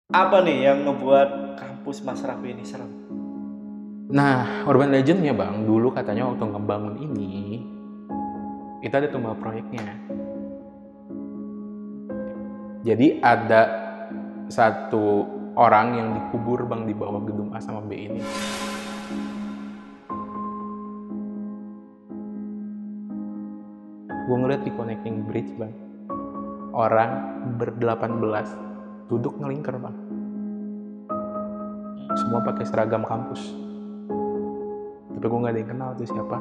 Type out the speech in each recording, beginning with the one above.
Apa nih yang ngebuat kampus Mas Raffi ini serem? Nah, urban legendnya bang, dulu katanya waktu ngebangun ini, itu ada tumbal proyeknya. Jadi ada satu orang yang dikubur bang di bawah gedung A sama B ini. Gue ngeliat di connecting bridge bang, orang ber-18 duduk ngelingker bang. Semua pakai seragam kampus. Tapi gue gak ada yang kenal tuh siapa.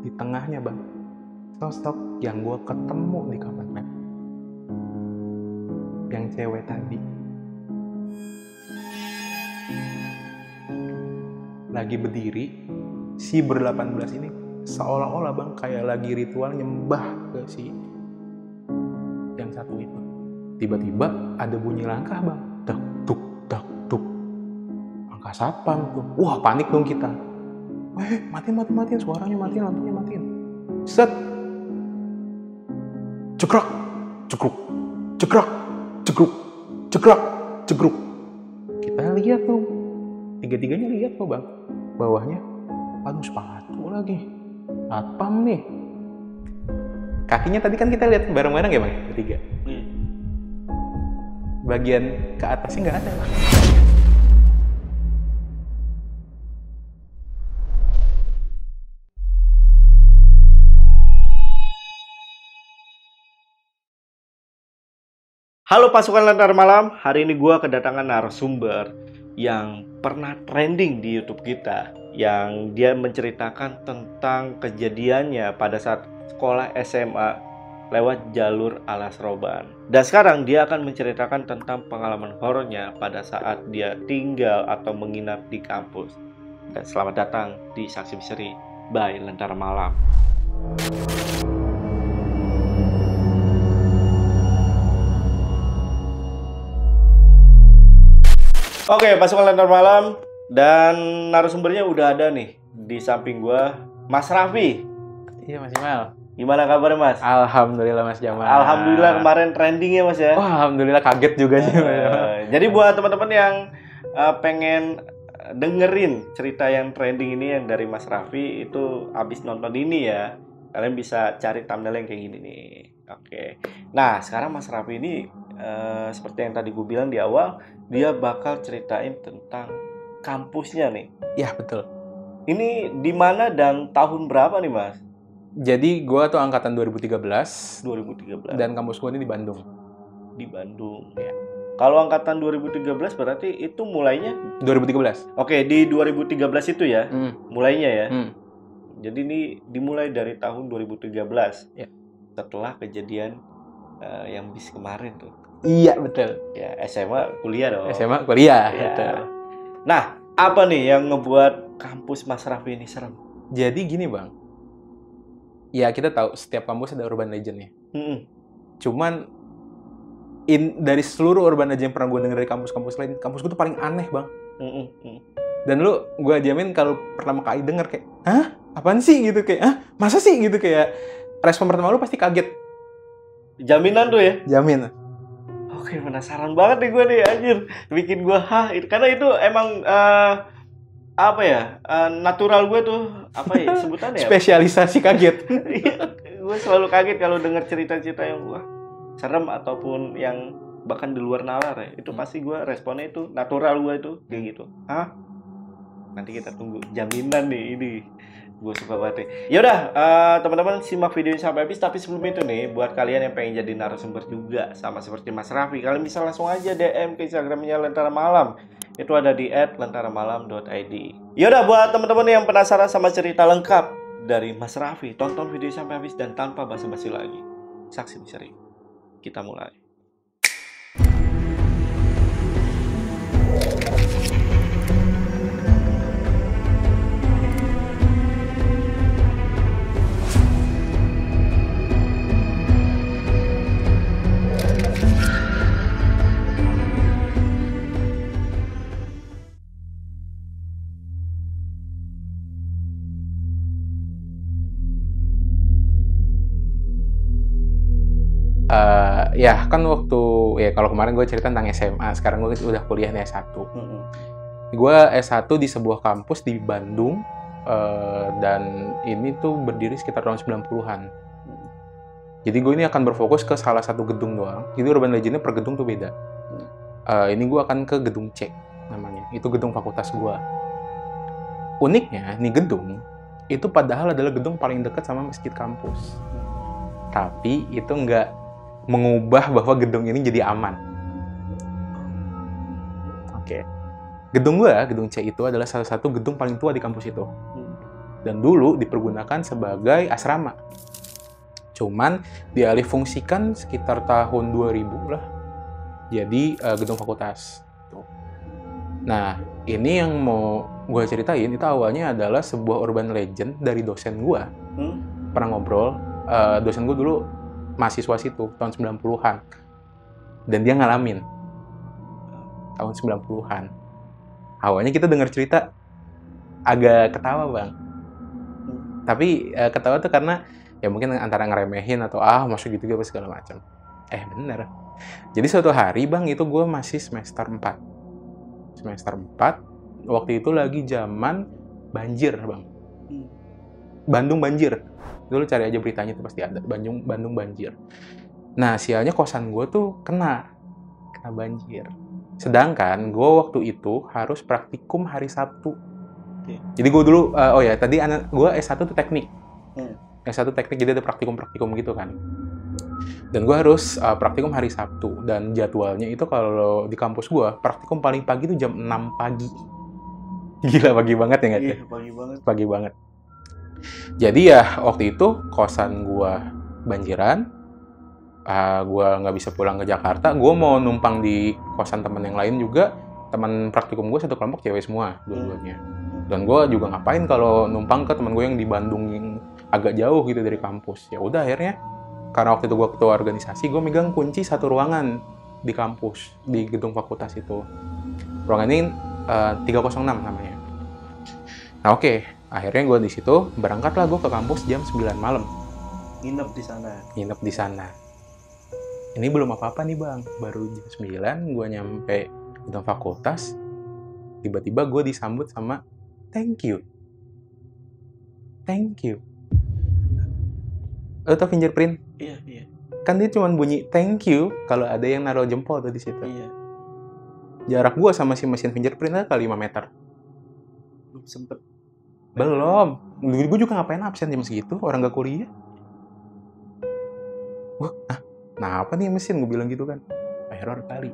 Di tengahnya bang, sosok yang gue ketemu di kamar lab, yang cewek tadi, lagi berdiri. Si ber-18 ini seolah-olah bang kayak lagi ritual nyembah ke si yang satu itu. Tiba-tiba ada bunyi langkah bang, dak tuk dak tuk, langkah satpam tuh. Wah, panik dong kita. Matiin, suaranya matiin, lampunya matiin. Set, cekrak, cekruk, cekrak, cekruk, cekrak, cekruk. Kita lihat tuh, tiga-tiganya lihat tuh bang, bawahnya, aduh sepatu lagi, satpam nih. Kakinya tadi kan kita lihat bareng-bareng ya bang, bertiga. Bagian ke atasnya nggak ada bang. Halo pasukan Lentera Malam, hari ini gua kedatangan narasumber yang pernah trending di YouTube kita, yang dia menceritakan tentang kejadiannya pada saat sekolah SMA lewat jalur Alas Roban. Dan sekarang dia akan menceritakan tentang pengalaman horornya pada saat dia tinggal atau menginap di kampus. Dan selamat datang di Saksi Misteri by Lentera Malam. Oke, pasukan Lentera Malam, dan narasumbernya udah ada nih di samping gua, Mas Raffi. Iya Mas Jamal. Gimana kabarnya Mas? Alhamdulillah Mas Jamal. Alhamdulillah kemarin trending ya Mas ya. Wah, alhamdulillah kaget juga sih Mas Jamal. Jadi buat teman-teman yang pengen dengerin cerita yang trending ini yang dari Mas Raffi, itu abis nonton ini ya, kalian bisa cari thumbnail yang kayak gini nih. Oke. Nah, sekarang Mas Raffi ini seperti yang tadi gue bilang di awal, dia bakal ceritain tentang kampusnya nih. Iya betul. Ini di mana dan tahun berapa nih Mas? Jadi gue tuh angkatan 2013. 2013. Dan kampus gue ini di Bandung. Di Bandung ya. Kalau angkatan 2013 berarti itu mulainya 2013. Oke, di 2013 itu ya. Mulainya ya. Jadi ini dimulai dari tahun 2013. Ya. Setelah kejadian yang bis kemarin tuh. Iya betul. Ya, SMA kuliah dong. SMA kuliah. Ya. Betul. Nah, apa nih yang ngebuat kampus Mas Raffi ini serem? Jadi gini bang, ya kita tahu setiap kampus ada urban legendnya. Cuman dari seluruh urban legend yang pernah gue denger dari kampus-kampus lain, kampus gue tuh paling aneh bang. Dan lu, gue jamin kalau pertama kali denger kayak, hah? Apaan sih gitu, kayak, hah? Masa sih gitu, kayak respon pertama lu pasti kaget. Jaminan tuh ya? Jamin. Oke, penasaran banget nih gue nih, anjir. Bikin gue karena itu emang apa ya, natural gue tuh, apa ya sebutannya ya? Spesialisasi kaget. Gue selalu kaget kalau denger cerita-cerita yang wah serem ataupun yang bahkan di luar nalar ya. Itu pasti gue responnya itu natural, gue itu kayak gitu. Hah? Nanti kita tunggu jaminan nih ini. Gue suka banget. Yaudah, teman-teman simak video ini sampai habis. Tapi sebelum itu nih, buat kalian yang pengen jadi narasumber juga sama seperti Mas Raffi, kalian bisa langsung aja DM ke Instagramnya Lentera Malam. Itu ada di @lentaramalam.id. Yaudah, buat teman-teman yang penasaran sama cerita lengkap dari Mas Raffi, tonton video sampai habis dan tanpa basa-basi lagi. Saksi Misteri, kita mulai. Ya kan waktu ya kalau kemarin gue cerita tentang SMA, sekarang gue udah kuliah nih S1. Gue S1 di sebuah kampus di Bandung, dan ini tuh berdiri sekitar tahun 90-an. Jadi gue ini akan berfokus ke salah satu gedung doang. Jadi urban legend-nya per gedung tuh beda. Ini gue akan ke gedung C namanya. Itu gedung fakultas gue. Uniknya, nih gedung itu padahal adalah gedung paling dekat sama masjid kampus. Tapi itu nggak mengubah bahwa gedung ini jadi aman. Oke. Gedung C itu adalah salah satu gedung paling tua di kampus itu. Dan dulu dipergunakan sebagai asrama. Cuman dialihfungsikan sekitar tahun 2000 lah. Jadi gedung fakultas. Nah, ini yang mau gue ceritain itu awalnya adalah sebuah urban legend dari dosen gue. Pernah ngobrol, dosen gue dulu mahasiswa situ, tahun 90-an. Dan dia ngalamin tahun 90-an. Awalnya kita dengar cerita agak ketawa, Bang. Tapi ketawa tuh karena ya mungkin antara ngeremehin atau masuk gitu-gitu segala macam. Bener. Jadi suatu hari, Bang, itu gue masih semester 4. Semester 4, waktu itu lagi zaman banjir, Bang. Bandung banjir. Dulu cari aja beritanya itu pasti ada. Bandung banjir. Nah, sialnya kosan gue tuh kena banjir. Sedangkan gue waktu itu harus praktikum hari Sabtu. Jadi gue dulu, tadi gue S1 tuh teknik. S1 teknik, jadi ada praktikum gitu kan. Dan gue harus praktikum hari Sabtu. Dan jadwalnya itu kalau di kampus gue, praktikum paling pagi itu jam 6 pagi. Gila, pagi banget ya nggak? Iya, pagi banget. Pagi banget. Jadi ya, waktu itu kosan gue banjiran. Gue nggak bisa pulang ke Jakarta. Gue mau numpang di kosan teman yang lain juga. Teman praktikum gue satu kelompok cewek semua, dua-duanya. Dan gue juga ngapain kalau numpang ke teman gue yang di Bandung yang agak jauh gitu dari kampus. Ya udah, akhirnya karena waktu itu gue ketua organisasi, gue megang kunci satu ruangan di kampus, di gedung fakultas itu. Ruangan ini 306 namanya. Nah oke, akhirnya gue di situ berangkatlah gue ke kampus jam 9 malam. Nginep di sana. Ini belum apa-apa nih, Bang. Baru jam 9 gue nyampe gedung fakultas. Tiba-tiba gue disambut sama thank you. Lo tau fingerprint? Iya. Kan dia cuma bunyi thank you kalau ada yang naruh jempol tuh di situ. Iya. Jarak gua sama si mesin fingerprint kali 5 meter. Belum sempet. Belum. Gue juga ngapain absen jam segitu, orang gak kuliah. Nah apa nih mesin, gue bilang gitu kan. Error kali.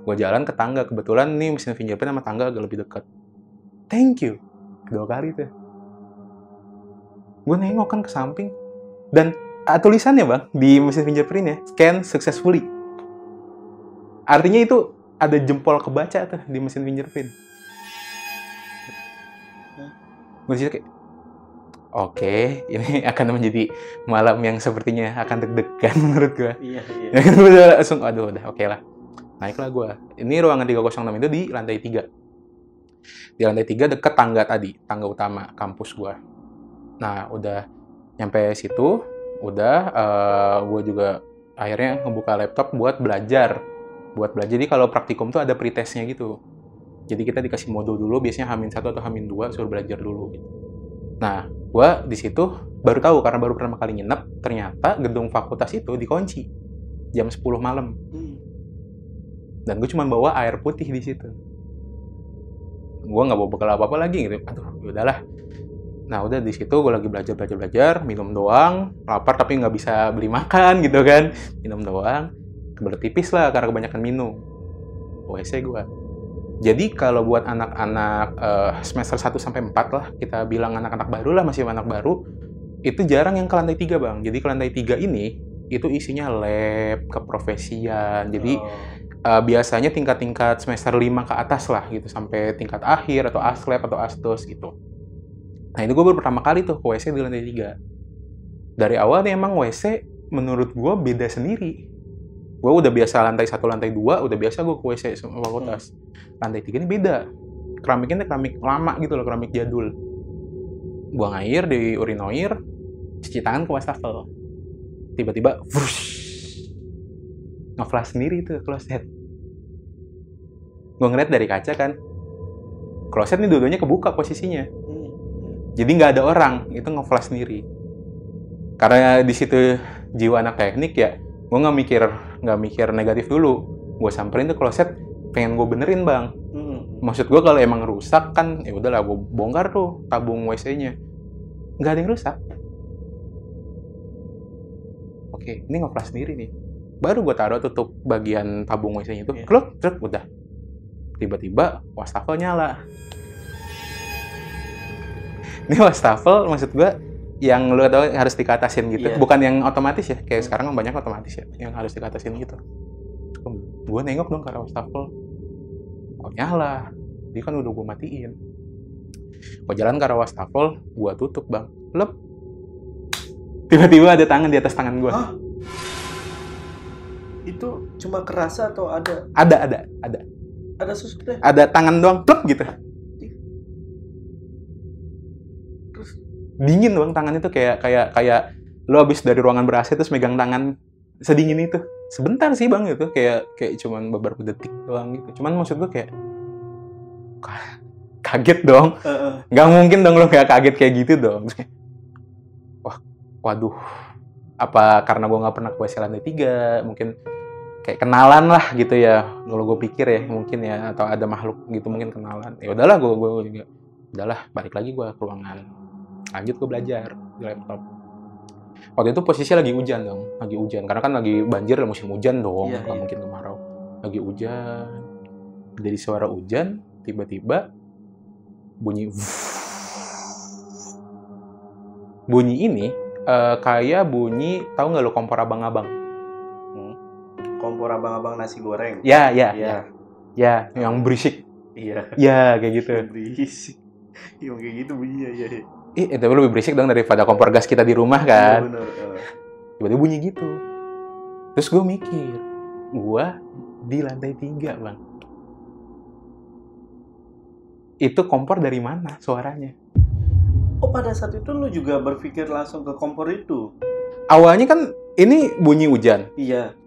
Gue jalan ke tangga, kebetulan nih mesin fingerprint sama tangga agak lebih dekat. Thank you. 2 kali tuh. Gue nengok kan ke samping. Dan tulisannya, Bang, di mesin fingerprint ya, scan successfully. Artinya itu ada jempol kebaca tuh di mesin fingerprint. Gue disitu kayak, oke, ini akan menjadi malam yang sepertinya akan deg-degan menurut gue. Iya. Gue udah langsung, udah oke lah. Naiklah gue. Ini ruangan 306 itu di lantai 3. Di lantai 3 deket tangga tadi, tangga utama kampus gue. Nah, udah nyampe situ, gue juga akhirnya ngebuka laptop buat belajar. Jadi kalau praktikum tuh ada pretestnya gitu. Jadi kita dikasih modul dulu, biasanya H-1 atau H-2 suruh belajar dulu gitu. Nah, gue di situ baru tahu karena baru pertama kali nginep, ternyata gedung fakultas itu dikunci jam 10 malam. Dan gue cuma bawa air putih di situ. Gue nggak bawa bekal apa-apa lagi gitu. Yaudahlah. Nah udah di situ gue lagi belajar, minum doang, lapar tapi nggak bisa beli makan gitu kan, minum doang, kebelet tipis lah karena kebanyakan minum. WC gue. Jadi kalau buat anak-anak semester 1 sampai 4 lah, kita bilang anak-anak baru lah, masih anak baru, itu jarang yang ke lantai 3, Bang. Jadi ke lantai 3 ini itu isinya lab, keprofesian. Jadi biasanya tingkat-tingkat semester 5 ke atas lah gitu, sampai tingkat akhir atau aslab atau asdos gitu. Nah ini gue baru pertama kali tuh ke WC di lantai 3. Dari awal nih emang WC menurut gue beda sendiri. Gue udah biasa lantai 1, lantai 2, udah biasa gue ke WC sama fakultas. Lantai 3 ini beda. Keramiknya keramik lama gitu loh, keramik jadul. Buang air di urinoir, cuci tangan ke wastafel. Tiba-tiba, wush, nge-flash sendiri tuh kloset. Gue ngeliat dari kaca kan, kloset nih dua-duanya kebuka posisinya. Jadi nggak ada orang, itu nge-flash sendiri. Karena di situ jiwa anak teknik ya, gue nggak mikir negatif dulu. Gue samperin tuh kloset, pengen gue benerin bang. Maksud gue kalau emang rusak kan, ya udahlah gue bongkar tuh tabung WC-nya. Nggak ada yang rusak. Oke, ini nge-flash sendiri nih. Baru gue taruh tutup bagian tabung WC-nya itu, kluk, udah. Tiba-tiba wastafel nyala. Ini wastafel maksud gue yang lu tau harus dikatasin gitu, bukan yang otomatis ya, kayak sekarang banyak otomatis ya, yang harus dikatasin gitu. Gue nengok dong ke arah wastafel, kok nyala? Dia kan udah gue matiin. Gue jalan ke arah wastafel, gue tutup bang, lep. Tiba-tiba ada tangan di atas tangan gue. Hah? Itu cuma kerasa atau ada? Ada. Ada susutnya? Ada tangan doang, plep gitu. Terus dingin bang, tangan itu kayak lo abis dari ruangan ber-AC terus megang tangan sedingin itu. Sebentar sih bang itu, kayak cuman beberapa detik doang gitu. Cuman maksud gue kayak kaget dong. Gak mungkin dong lo kayak kaget kayak gitu dong. Terus kayak, waduh, apa karena gue nggak pernah ke WC lantai 3, mungkin kayak kenalan lah gitu ya. Kalau gue pikir ya mungkin ya, atau ada makhluk gitu mungkin kenalan. Ya udahlah, gue juga udahlah balik lagi gue ke ruangan. Lanjut gue belajar di laptop. Waktu itu posisi lagi hujan dong, karena kan lagi banjir, musim hujan dong, nggak mungkin kemarau. Lagi hujan, dari suara hujan tiba-tiba bunyi ini kayak bunyi, tahu nggak lo kompor abang-abang? Kompor abang-abang nasi goreng. Ya, yang berisik. Iya. Ya, kayak gitu. Berisik. Yang kayak gitu bunyinya ya. Itu lebih berisik dong daripada kompor gas kita di rumah kan. Iya, bener. Tiba-tiba bunyi gitu. Terus gue mikir, gue di lantai 3 bang. Itu kompor dari mana suaranya? Oh, pada saat itu lu juga berpikir langsung ke kompor itu? Awalnya kan ini bunyi hujan. Iya.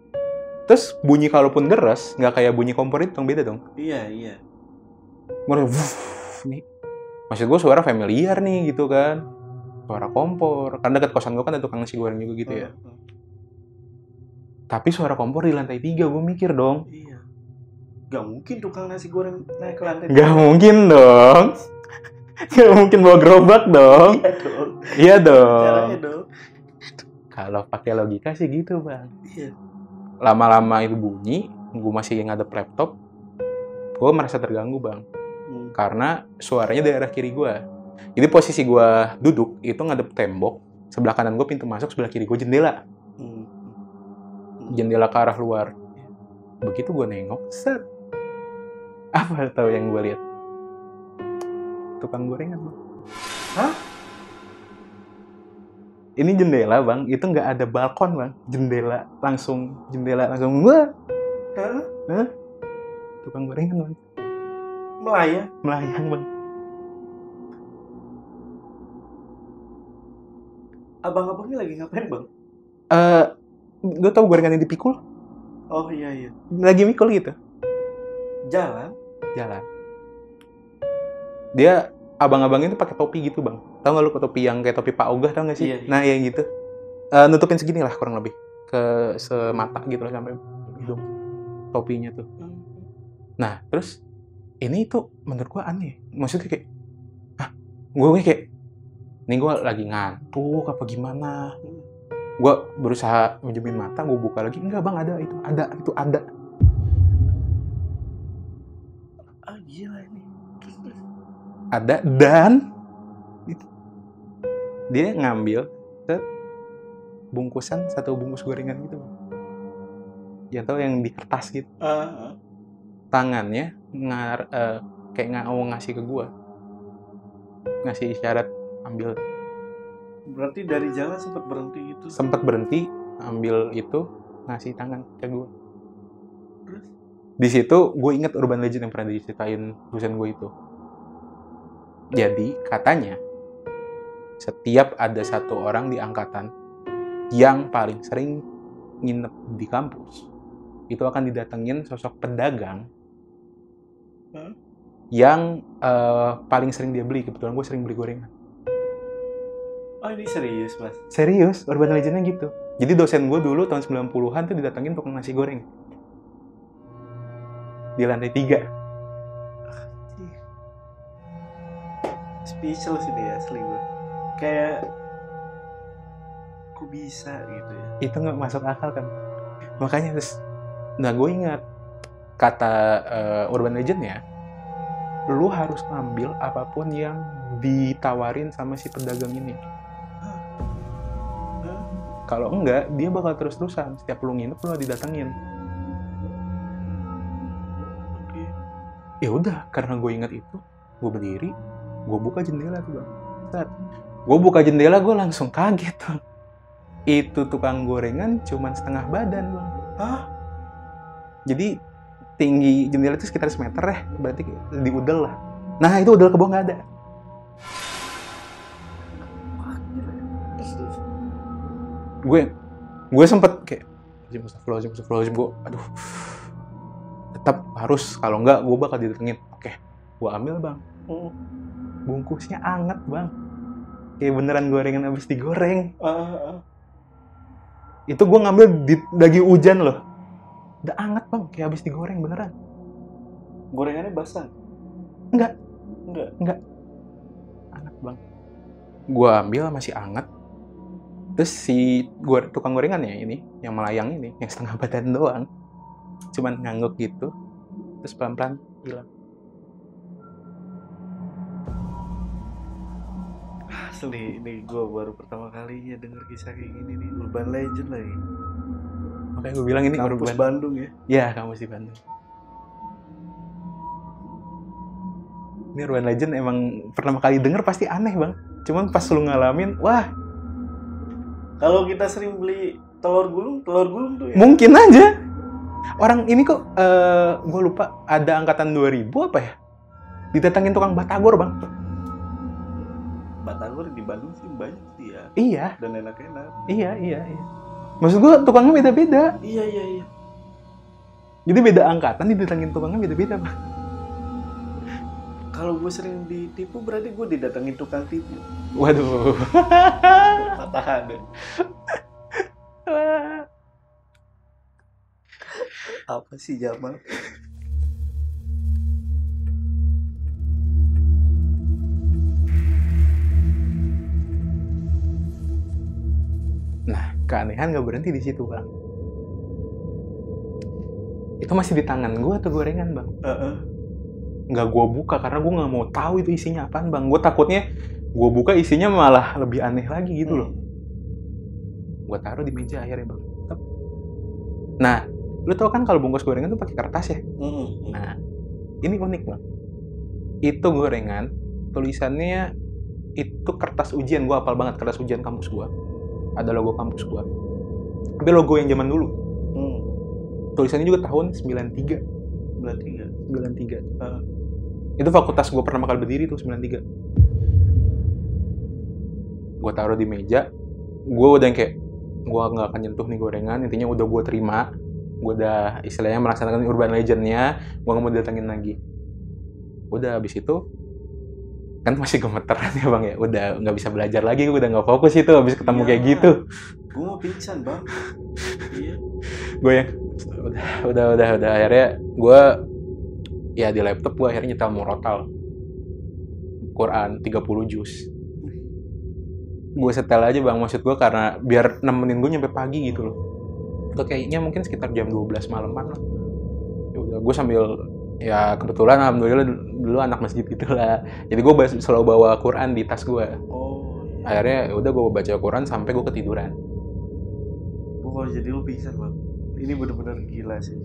Terus bunyi kalaupun deras, nggak kayak bunyi kompor itu, beda dong. Iya. Nih. Maksud gue suara familiar nih gitu kan. Suara kompor. Kan dekat kosan gue kan ada tukang nasi goreng juga gitu ya. Tapi suara kompor di lantai 3, gue mikir dong. Iya. Gak mungkin tukang nasi goreng naik ke lantai 3. Gak mungkin dong. Gak mungkin bawa gerobak dong. Iya dong. Caranya dong. Kalau pakai logika sih gitu bang. Iya. Lama-lama itu bunyi, gue masih ngadep laptop, gue merasa terganggu bang. Karena suaranya dari arah kiri gue. Jadi posisi gue duduk itu ngadep tembok, sebelah kanan gue pintu masuk, sebelah kiri gue jendela. Jendela ke arah luar. Begitu gue nengok, set. Apa tahu yang gue lihat? Tukang gorengan bang. Hah? Ini jendela bang, itu nggak ada balkon bang, jendela langsung wah. Hah? Tukang gorengan bang. Melayang bang. Abang-abangnya lagi ngapain bang? Gue tau gorengan yang dipikul? Oh iya. Lagi mikul gitu. Jalan. Dia abang-abangnya itu pakai topi gitu bang. Tahu nggak lu topi yang kayak topi Pak Ogah, tau nggak sih? Iya. Nah yang gitu. Nutupin segini lah kurang lebih ke semata gitu lah sampai hidung topinya tuh. Nah terus ini tuh menurut gue aneh. Maksudnya kayak, gue kayak, ini gue lagi ngantuk apa gimana? Gue berusaha menjemin mata, gue buka lagi, enggak bang, ada. Ah gila ini. Ada, dan dia ngambil bungkusan, satu bungkus gorengan gitu bang. Ya tau yang di kertas gitu. Tangannya kayak mau ngasih ke gue, ngasih isyarat ambil. Berarti dari jalan sempat berhenti gitu? Sempat berhenti, ambil itu, ngasih tangan ke gue. Terus? Di situ gue inget urban legend yang pernah diceritain dosen gue itu. Jadi katanya setiap ada satu orang di angkatan yang paling sering nginep di kampus, itu akan didatengin sosok pedagang Hah? yang paling sering dia beli. Kebetulan gue sering beli gorengan. Oh ini serius mas? Serius, urban legendnya gitu. Jadi dosen gue dulu tahun 90-an tuh didatengin tukang nasi goreng di lantai 3. Speechless ini ya asli gue. Kayak kok bisa gitu ya? Itu nggak masuk akal kan. Makanya terus, nah gue ingat kata urban legendnya, lu harus ngambil apapun yang ditawarin sama si pedagang ini. Hah? Kalau enggak, dia bakal terus-terusan. Setiap lu nginep, lu didatengin. Oke. Ya udah, karena gue ingat itu, gue berdiri, gue buka jendela tuh bang. Set. Gue buka jendela, gue langsung kaget tuh. Itu tukang gorengan cuman setengah badan bang. Hah? Jadi tinggi jendela itu sekitar semeter ya, berarti di udel lah. Nah itu udel kebo nggak ada. Terus. Gue sempet kayak astagfirullahaladzim, gue aduh tetap harus, kalau enggak gue bakal didatengin. Oke, gue ambil bang. Bungkusnya anget bang, kayak beneran gorengan habis digoreng. Itu gue ngambil lagi hujan loh, udah anget bang, kayak habis digoreng beneran. Gorengannya basah? Enggak. Anget bang. Gue ambil masih anget. Terus si tukang gorengannya ini, yang melayang ini, yang setengah badan doang, cuman ngangguk gitu, terus pelan-pelan hilang. Asli, ini gue baru pertama kalinya denger kisah kayak gini nih, urban legend lagi. Makanya gue bilang ini Kampus urban. Bandung ya? Ya, kampus di Bandung. Ini urban legend emang pertama kali denger pasti aneh bang. Cuman pas lu ngalamin, wah. Kalau kita sering beli telur gulung tuh ya? Mungkin aja. Orang ini kok, gue lupa, ada angkatan 2000 apa ya? Didatangin tukang batagor bang. Batagor di Bandung sih banyak sih ya. Iya. Dan enak-enak. Iya. Maksud gue tukangnya beda-beda. Iya. Jadi beda angkatan, didatangin tukangnya beda-beda bang. Kalau gue sering ditipu berarti gue didatengin tukang tipu. Waduh. Patahan deh. Apa sih Jamal? Nah, keanehan nggak berhenti di situ bang. Itu masih di tangan gue tuh gorengan bang. Nggak gue buka karena gue nggak mau tahu itu isinya apaan bang. Gue takutnya gue buka isinya malah lebih aneh lagi gitu loh. Gue taruh di meja akhirnya bang. Nah, lu tau kan kalau bungkus gorengan tuh pakai kertas ya. Nah, ini unik bang. Itu gorengan tulisannya itu kertas ujian. Gue hafal banget kertas ujian kampus gue. Ada logo kampus gue. Tapi logo yang zaman dulu. Tulisannya juga tahun 93. Itu fakultas gue pertama kali berdiri tuh 93. Gue taruh di meja. Gue udah yang kayak, gue nggak akan nyentuh nih gorengan. Intinya udah gue terima. Gue udah istilahnya melaksanakan urban legendnya. Gue nggak mau datangin lagi. Udah abis itu kan masih gemeteran ya bang ya. Udah nggak bisa belajar lagi. Gue udah nggak fokus itu abis ketemu kayak gitu. Gue mau pingsan bang. Iya. Gue yang udah akhirnya gue ya di laptop gue akhirnya nyetel murotal Quran 30 juz. Gue setel aja bang, maksud gue karena biar nemenin gue nyampe pagi gitu loh. Itu kayaknya mungkin sekitar jam 12 malaman lah. Ya udah gue sambil, ya kebetulan alhamdulillah dulu anak masjid gitu lah. Jadi gue selalu bawa Quran di tas gue. Akhirnya ya udah gue baca Quran sampai gue ketiduran. Oh jadi lu pingsan bang. Ini bener-bener gila sih.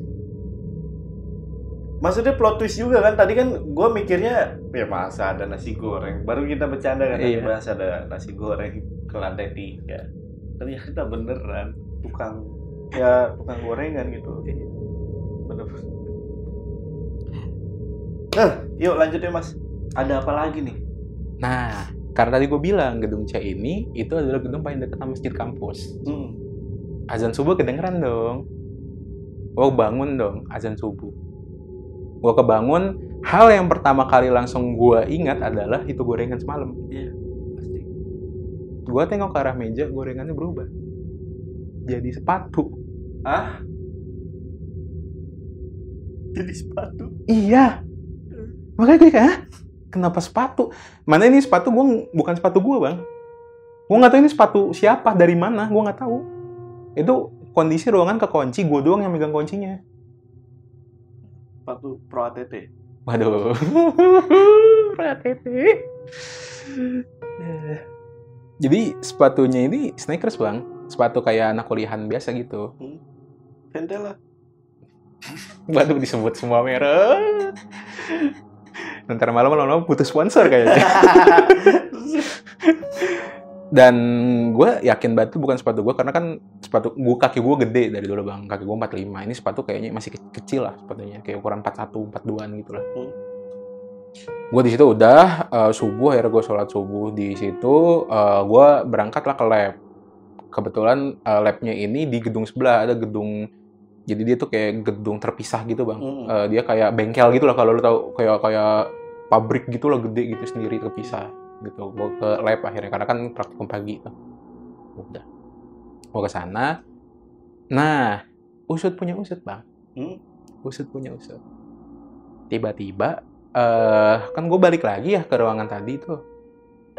Maksudnya plot twist juga kan, tadi kan gue mikirnya ya masa ada nasi goreng, baru kita bercanda kan, tadi bahas ada nasi goreng ke lantai 3, ternyata beneran tukang gorengan gitu. Bener. Yuk lanjut ya mas, ada apa lagi nih? Nah, karena tadi gue bilang gedung C ini itu adalah gedung paling dekat sama masjid kampus. Azan subuh kedengeran dong. Gue bangun dong, azan subuh. Gue kebangun, hal yang pertama kali langsung gue ingat adalah itu gorengan semalam. Iya, pasti. Gue tengok ke arah meja, gorengannya berubah. Jadi sepatu. Ah? Jadi sepatu? Iya. Makanya gue kayak, hah? Kenapa sepatu? Mana ini sepatu gue, bukan sepatu gue bang. Gue nggak tahu ini sepatu siapa, dari mana, gue nggak tahu. Itu kondisi ruangan kekunci, gue doang yang megang kuncinya. Sepatu Pro ATT. Waduh. Pro ATT. Jadi sepatunya ini sneakers bang. Sepatu kayak anak kuliahan biasa gitu. Ventela. Waduh, disebut semua merek. Ntar malam-malam putus sponsor kayaknya. Dan gue yakin banget itu bukan sepatu gue, karena kan sepatu gue, kaki gue gede dari dulu bang, kaki gue 45. Ini sepatu kayaknya masih kecil lah sepatunya, kayak ukuran 41, 42an gitu lah. Gue di situ udah subuh, akhirnya gue sholat subuh di situ. Gue berangkat lah ke lab. Kebetulan labnya ini di gedung sebelah, ada gedung, jadi dia tuh kayak gedung terpisah gitu bang. Dia kayak bengkel gitu lah, kalau lo tau, kayak pabrik gitu lah, gede gitu sendiri terpisah gitu. Gue ke lab akhirnya karena kan praktikum pagi tuh. Udah, gue ke sana. Nah, usut punya usut bang. Usut punya usut. Tiba-tiba kan gue balik lagi ya ke ruangan tadi tuh.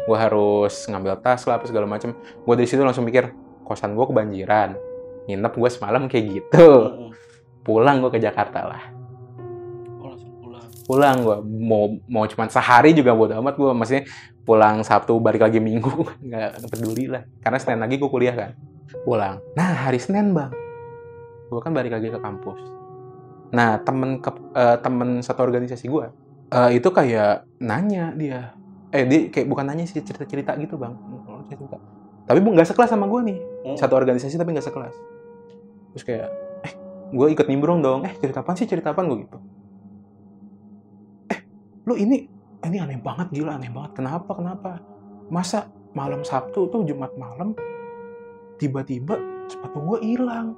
Gue harus ngambil tas lah apa segala macem. Gue dari situ langsung mikir, kosan gue kebanjiran, nginep gue semalam kayak gitu. Pulang gue ke Jakarta lah. Pulang gue mau cuma sehari juga bodo amat gue, maksudnya pulang Sabtu balik lagi Minggu nggak peduli lah, karena Senin lagi gue kuliah kan. Pulang. Nah hari Senin bang, gue kan balik lagi ke kampus. Nah temen satu organisasi gue itu kayak nanya dia kayak bukan nanya sih, cerita gitu bang, cerita. Tapi nggak sekelas sama gue nih, satu organisasi tapi nggak sekelas. Terus kayak gue ikut nimbrung dong, cerita apaan gue gitu. Lu ini aneh banget, gila aneh banget. Kenapa? Masa malam Sabtu tuh, Jumat malam, tiba-tiba sepatu gue hilang.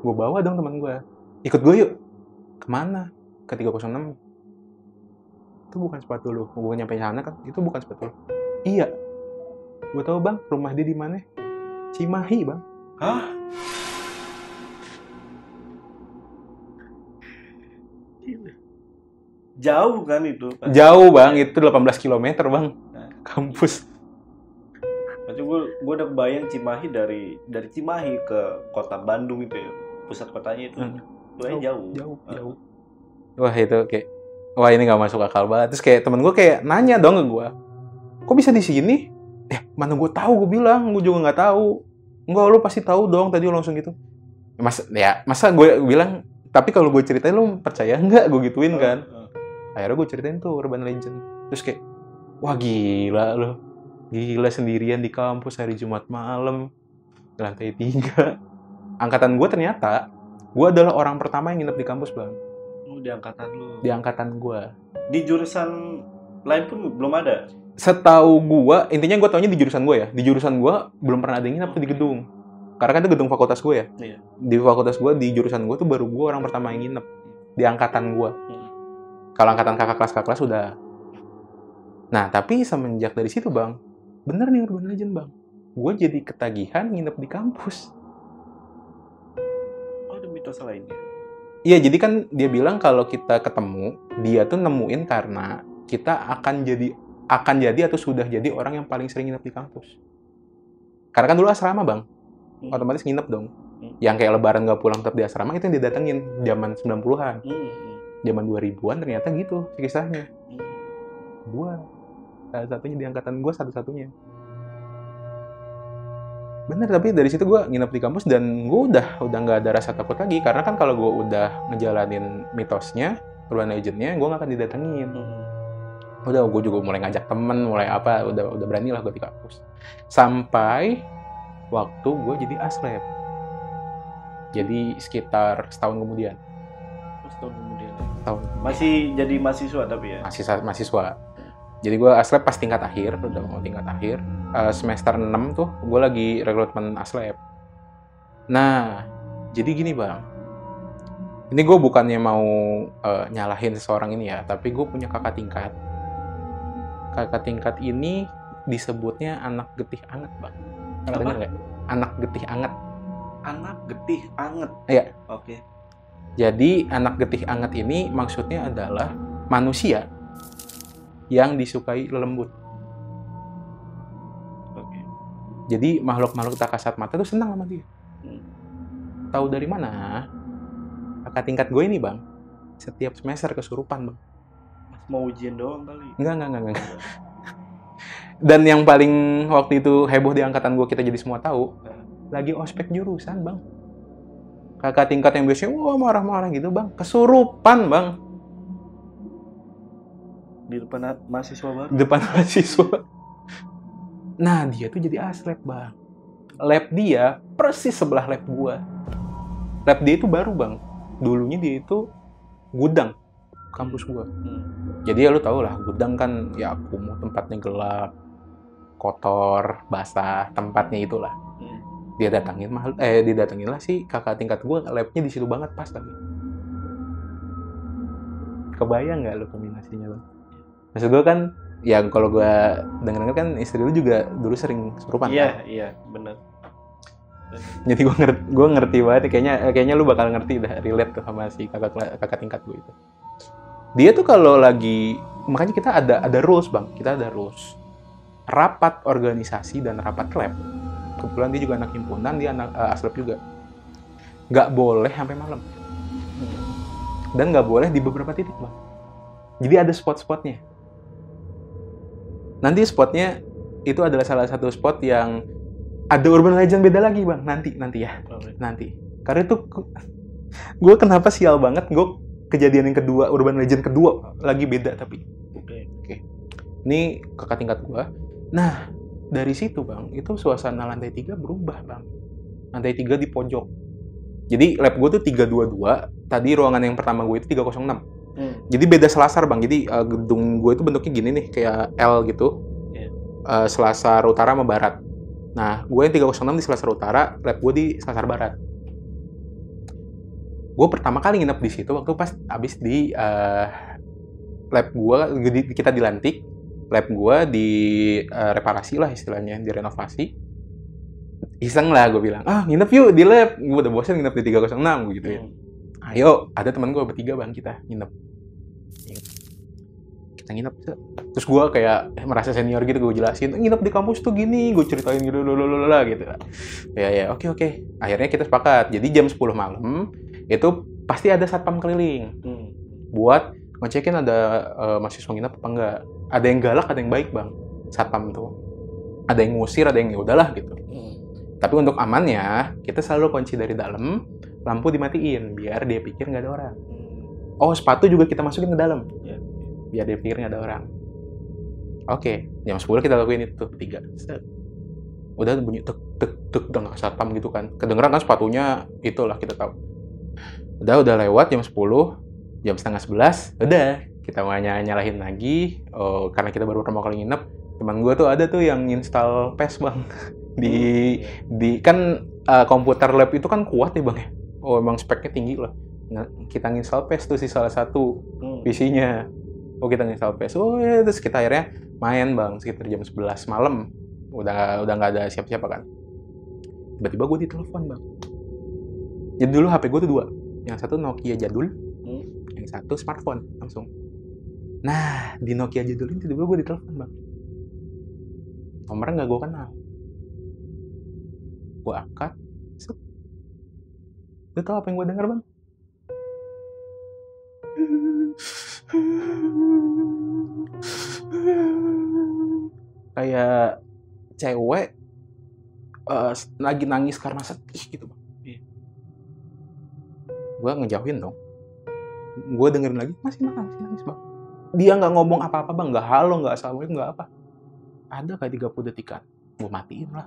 Gue bawa dong teman gue, ikut gue yuk. Kemana? Ke 306. Itu bukan sepatu lu. Gue nyampe sana kan, itu bukan sepatu lu. Iya. Gue tahu bang, rumah dia di mana? Cimahi bang. Hah? Jauh kan itu? Jauh bang, itu 18 km bang. Kampus. Maksudnya gue udah kebayang Cimahi dari Cimahi ke kota Bandung itu ya, pusat kotanya itu. Jauh. Wah itu kayak, wah ini nggak masuk akal banget. Terus kayak temen gue kayak nanya dong ke gue, kok bisa di sini? Mana gue tahu, gue bilang gue juga nggak tahu. Enggak, lu pasti tahu dong, tadi lu langsung gitu. Masa gue bilang, tapi kalau gue ceritain lu percaya nggak? Gue gituin kan. Akhirnya gue ceritain tuh urban legend. Terus kayak, wah gila lo, gila sendirian di kampus hari Jumat malam, lantai 3. Angkatan gue ternyata, gue adalah orang pertama yang nginep di kampus bang. Di angkatan lu? Di angkatan gue. Di jurusan lain pun belum ada? Setahu gue, intinya gue taunya di jurusan gue ya. Di jurusan gue belum pernah ada yang nginep di gedung. Karena kan itu gedung fakultas gue ya. Iya. Di fakultas gue, di jurusan gue tuh baru gue orang pertama yang nginep. Di angkatan gue. Kalau angkatan kakak kelas udah. Nah, tapi semenjak dari situ bang, bener nih urban legend bang, gue jadi ketagihan nginep di kampus. Oh, ada mitos lainnya? Iya, jadi kan dia bilang kalau kita ketemu, dia tuh nemuin karena kita akan jadi atau sudah jadi orang yang paling sering nginep di kampus. Karena kan dulu asrama bang, otomatis nginep dong. Yang kayak lebaran gak pulang tetap di asrama, itu yang didatengin zaman 90-an. Zaman 2000-an ternyata gitu kisahnya. Gue salah satunya di angkatan gue, satu-satunya. Bener, tapi dari situ gue nginep di kampus dan gue udah nggak ada rasa takut lagi, karena kan kalau gue udah ngejalanin mitosnya, urban legendnya, gue nggak akan didatengin. Udah, gue juga mulai ngajak temen, mulai apa, udah berani lah gue di kampus. Sampai waktu gue jadi aslep. Jadi sekitar setahun kemudian. Setahun kemudian. Masih jadi mahasiswa tapi ya? Masih mahasiswa. Jadi gue aslep pas tingkat akhir, udah mau tingkat akhir. Semester 6 tuh gue lagi rekrutmen aslep. Nah, Jadi gini bang, ini gue bukannya mau nyalahin seseorang ini ya, tapi gue punya kakak tingkat. Kakak tingkat ini disebutnya anak getih anget bang. Apa? Dengar nggak? Anak getih anget. Anak getih anget. Iya. Oke. Jadi anak getih anget ini maksudnya adalah manusia yang disukai lembut. Oke. Jadi makhluk-makhluk tak kasat mata tuh senang sama dia. Tahu dari mana? Kakak tingkat gue ini bang, setiap semester kesurupan bang. Mau ujian doang kali. Enggak. Dan yang paling waktu itu heboh di angkatan gue, kita jadi semua tahu, lagi ospek jurusan bang. Kakak tingkat yang biasanya wah marah-marah gitu bang, kesurupan bang. Di depan mahasiswa baru. Di depan mahasiswa. Nah dia tuh jadi aslab bang. Lab dia persis sebelah lab gue. Lab dia itu baru bang. Dulunya dia itu gudang kampus gue. Jadi ya lu tau lah, gudang kan ya kumuh, tempatnya gelap, kotor, basah, tempatnya itulah. Dia datangin lah si kakak tingkat gue, labnya di situ banget pas lagi. Kebayang nggak lu kombinasinya bang? Maksud gue kan, ya kalau gue denger kan istri lu juga dulu sering kesurupan. Iya, benar. Jadi gue ngerti banget, kayaknya lu bakal ngerti dah, relate tuh sama si kakak tingkat gue itu. Dia tuh kalau lagi, makanya kita ada rules bang, kita ada rules. Rapat organisasi dan rapat lab. Kebetulan dia juga anak himpunan, dia anak aslab juga. Nggak boleh sampai malam. Dan nggak boleh di beberapa titik bang. Jadi ada spot-spotnya. Nanti spotnya itu adalah salah satu spot yang ada urban legend beda lagi bang. Nanti ya. Nanti. Karena itu gue kenapa sial banget, gue kejadian yang kedua, urban legend kedua lagi beda tapi. Oke. Ini kakak tingkat gue. Nah, dari situ bang, itu suasana lantai 3 berubah bang. Lantai 3 di pojok. Jadi lab gue tuh 322, tadi ruangan yang pertama gue itu 306. Jadi beda selasar bang, jadi gedung gue itu bentuknya gini nih, kayak L gitu. Selasar utara sama barat. Nah, gue yang 306 di selasar utara, lab gue di selasar barat. Gue pertama kali nginep di situ waktu pas abis di lab gue, kita dilantik, lab gue di reparasi lah istilahnya, direnovasi. Iseng lah gue bilang, nginep yuk di lab, gue udah bosan nginep di 306 gitu ya. Ayo, ada teman gue bertiga bang, kita nginep. Kita nginep, terus gue kayak merasa senior gitu, gue jelasin, nginep di kampus tuh gini, gue ceritain gitu, gitu. Ya, oke. Akhirnya kita sepakat, jadi jam 10 malam, itu pasti ada satpam keliling. Buat ngecekin ada mahasiswa nginep apa enggak. Ada yang galak, ada yang baik bang, satpam tuh. Ada yang ngusir, ada yang ya udahlah gitu. Tapi untuk amannya, kita selalu kunci dari dalam, lampu dimatiin, biar dia pikir nggak ada orang. Oh, sepatu juga kita masukin ke dalam, biar dia pikir nggak ada orang. Oke, jam 10 kita lakuin itu, 3. Udah bunyi tek, udah nggak satpam gitu kan. Kedengeran kan sepatunya, itulah kita tahu. Udah lewat jam 10, jam setengah 11, udah, kita mau nyalahin lagi, karena kita baru pertama kali nginep, teman gue tuh ada tuh yang install PES bang. di kan komputer lab itu kan kuat ya bang ya. Oh emang speknya tinggi lah. Nah, kita nginstal PES tuh sih salah satu PC-nya. Oh kita nginstal PES. Oh ya, terus kita akhirnya main bang sekitar jam 11 malam. Udah nggak ada siapa-siapa kan. Tiba-tiba gue ditelepon bang. Jadi dulu HP gue tuh 2. Yang satu Nokia jadul, yang satu smartphone langsung. Nah di Nokia jadul ini tiba-tiba gue ditelepon bang. Nomornya nggak gue kenal. Gue angkat, lu tau apa yang gue denger bang? Kayak cewek lagi nangis karena sedih gitu bang. Gue ngejauhin dong. Gue dengerin lagi masih nangis bang. Dia nggak ngomong apa-apa bang, nggak halo, nggak assalamualaikum, nggak apa. Ada kayak 30 detikan, gue matiin lah.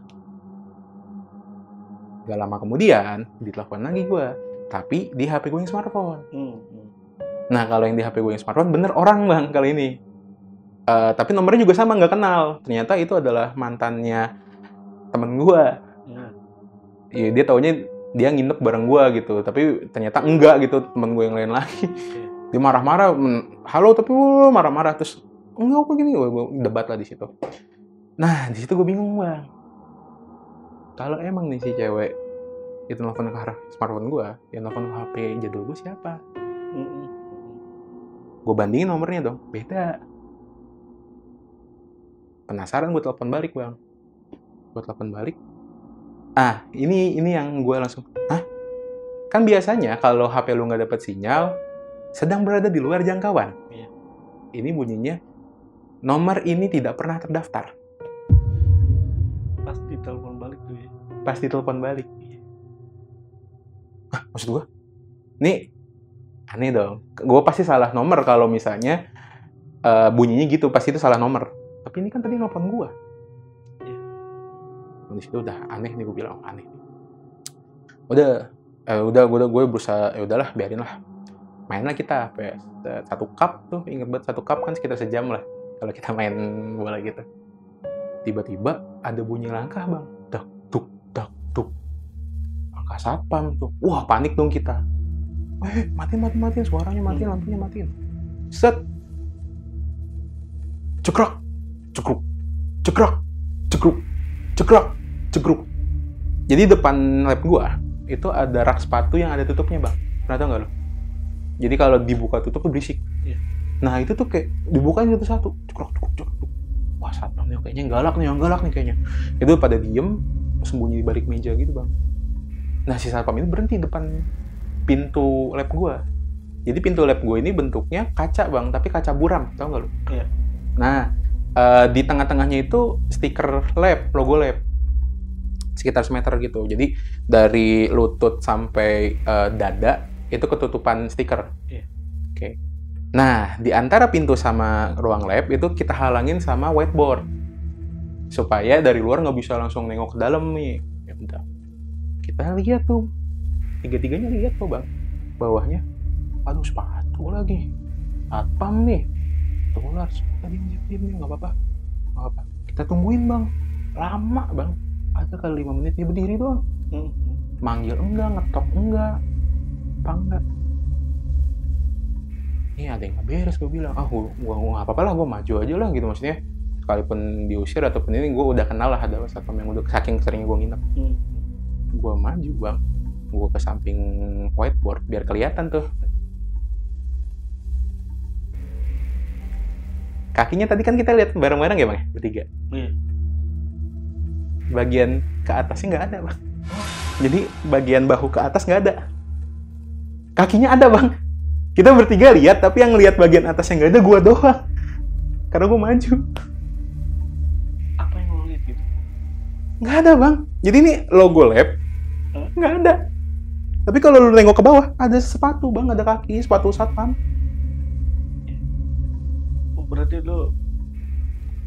Gak lama kemudian, ditelepon lagi gue. Tapi di HP gue yang smartphone. Nah, kalau yang di HP gue yang smartphone, bener orang bang kali ini. Tapi nomornya juga sama, nggak kenal. Ternyata itu adalah mantannya temen gue. Ya, dia taunya dia nginep bareng gue gitu, tapi ternyata enggak gitu, temen gue yang lain lagi. Dia marah-marah, halo tapi marah-marah, terus enggak apa gini, gue debat lah di situ. Nah di situ gue bingung bang, kalau emang nih si cewek itu nelfon ke smartphone gue, yang nelfon ke HP jadul gue siapa? Gue bandingin nomornya dong, beda. Penasaran gue telepon balik bang, gue telepon balik. Ini yang gue langsung, kan biasanya kalau HP lu nggak dapet sinyal, sedang berada di luar jangkauan. Iya. Ini bunyinya, nomor ini tidak pernah terdaftar. Pasti telepon balik tuh ya. Pasti telepon balik. Maksud gue, nih aneh dong. Gue pasti salah nomor kalau misalnya bunyinya gitu, pasti itu salah nomor. Tapi ini kan tadi nelfon gue. Iya. Di situ udah aneh nih, gue bilang aneh. Gue berusaha, ya udahlah, biarin lah. Mainlah kita PS. Satu cup tuh, inget banget, satu cup kan sekitar sejam lah kalau kita main bola gitu. Tiba-tiba ada bunyi langkah bang, dak tuk. Langkah satpam tuh, wah panik dong kita. Matiin, suaranya matiin, lampunya matiin. Set, cekrok. Jadi depan lab gua itu ada rak sepatu yang ada tutupnya bang. Pernah tau nggak lo? Jadi kalau dibuka tutup tuh berisik. Iya. Nah itu tuh kayak dibukain satu-satu. Cekrok. Wah satpam nih kayaknya galak nih kayaknya. Itu pada diem, sembunyi di balik meja gitu bang. Nah si satpam ini berhenti depan pintu lab gua. Jadi pintu lab gua ini bentuknya kaca bang, tapi kaca buram, tau nggak lo? Iya. Nah di tengah-tengahnya itu stiker lab, logo lab. Sekitar semeter gitu. Jadi dari lutut sampai dada itu ketutupan stiker. Iya. Oke. Nah, di antara pintu sama ruang lab itu kita halangin sama whiteboard. Supaya dari luar nggak bisa langsung nengok ke dalam nih. Ya udah. Kita lihat tuh. Tiga-tiganya lihat tuh, Bang. Bawahnya, aduh sepatu lagi. Satpam nih. Tular, tadi diam nggak apa-apa. Kita tungguin, Bang. Lama, Bang. Ada kali 5 menit dia berdiri doang. Manggil enggak, ngetok enggak. Apa enggak? Ini ada yang nggak beres, gue bilang. Gue nggak apa-apa lah, gue maju aja lah gitu maksudnya. Sekalipun diusir ataupun ini, gue udah kenal lah ada satpam yang udah saking seringnya gue nginep. Gue maju bang, gue ke samping whiteboard biar kelihatan tuh. Kakinya tadi kan kita lihat bareng-bareng ya bang, bertiga. Bagian ke atasnya nggak ada bang. Jadi bagian bahu ke atas nggak ada. Kakinya ada bang. Kita bertiga lihat, tapi yang lihat bagian atasnya nggak ada, gue doang. Karena gue maju. Apa yang lo lihat gitu? Nggak ada bang. Jadi ini logo lab, nggak ada. Tapi kalau lu nengok ke bawah, ada sepatu bang, ada kaki, sepatu satpam. Oh, berarti lo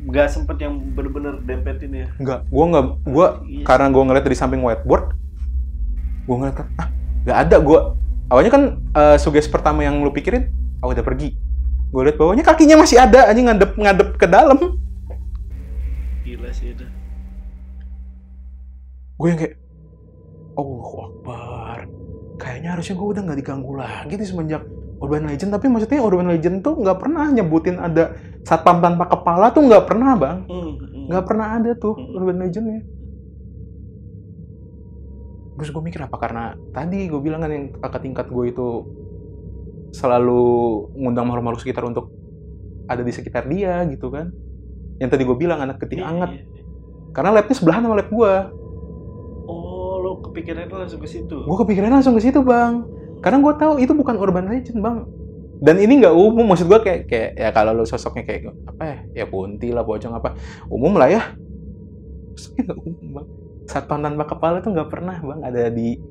nggak sempet yang bener-bener dempetin ya? Nggak, gue karena gue ngeliat dari samping whiteboard, gue ngeliat kan, nggak ada. Gue awalnya kan sugesti pertama yang lu pikirin, udah pergi. Gue liat bawahnya kakinya masih ada, aja ngadep ke dalam. Gila sih itu. Gue yang kayak, Allahu Akbar. Kayaknya harusnya gue udah nggak diganggu lagi nih semenjak Urban Legend. Tapi maksudnya Urban Legend tuh nggak pernah nyebutin ada satpam tanpa kepala tuh, nggak pernah bang. Nggak pernah ada tuh Urban Legend-nya. Terus gue mikir apa karena tadi gue bilang kan yang kakak tingkat gue itu selalu ngundang makhluk-makhluk sekitar untuk ada di sekitar dia gitu kan. Yang tadi gue bilang anak kecil anget. Karena labnya sebelahan sama lab gue. Oh, lo kepikirannya langsung ke situ? Gue kepikirannya langsung ke situ bang. Karena gue tahu itu bukan Urban Legend bang. Dan ini nggak umum, maksud gue kayak ya kalau lo sosoknya kayak apa ya kunti lah, pocong apa, umum lah ya. Nggak umum bang. Satpam tanpa kepala tuh nggak pernah bang ada di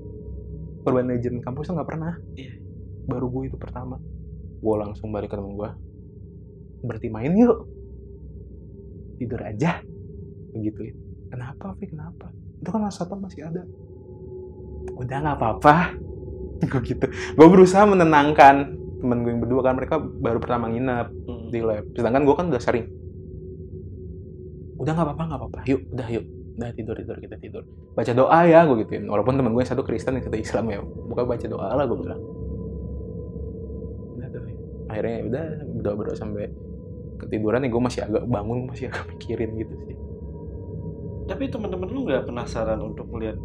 Urban Legend kampus tuh nggak pernah. Iya. Baru gue itu pertama. Gue langsung balik ke temen gue. Berarti main yuk. Tidur aja. Begitu ya. Kenapa Vi? Kenapa? Itu kan satpam masih ada. Udah nggak apa-apa. Gue gitu. Gue berusaha menenangkan temen gue yang berdua kan, mereka baru pertama nginep di lab. Sedangkan gue kan udah sering. Udah nggak apa-apa. Yuk, udah yuk. Udah tidur kita tidur. Baca doa ya gue gituin. Walaupun temen gue yang satu Kristen yang satu Islam ya. Bukan baca doa lah gue bilang. Udah tuh. Akhirnya udah berdoa sampai ketiduran nih gue masih agak bangun, masih agak mikirin gitu sih. Tapi teman-teman lu nggak penasaran untuk melihat?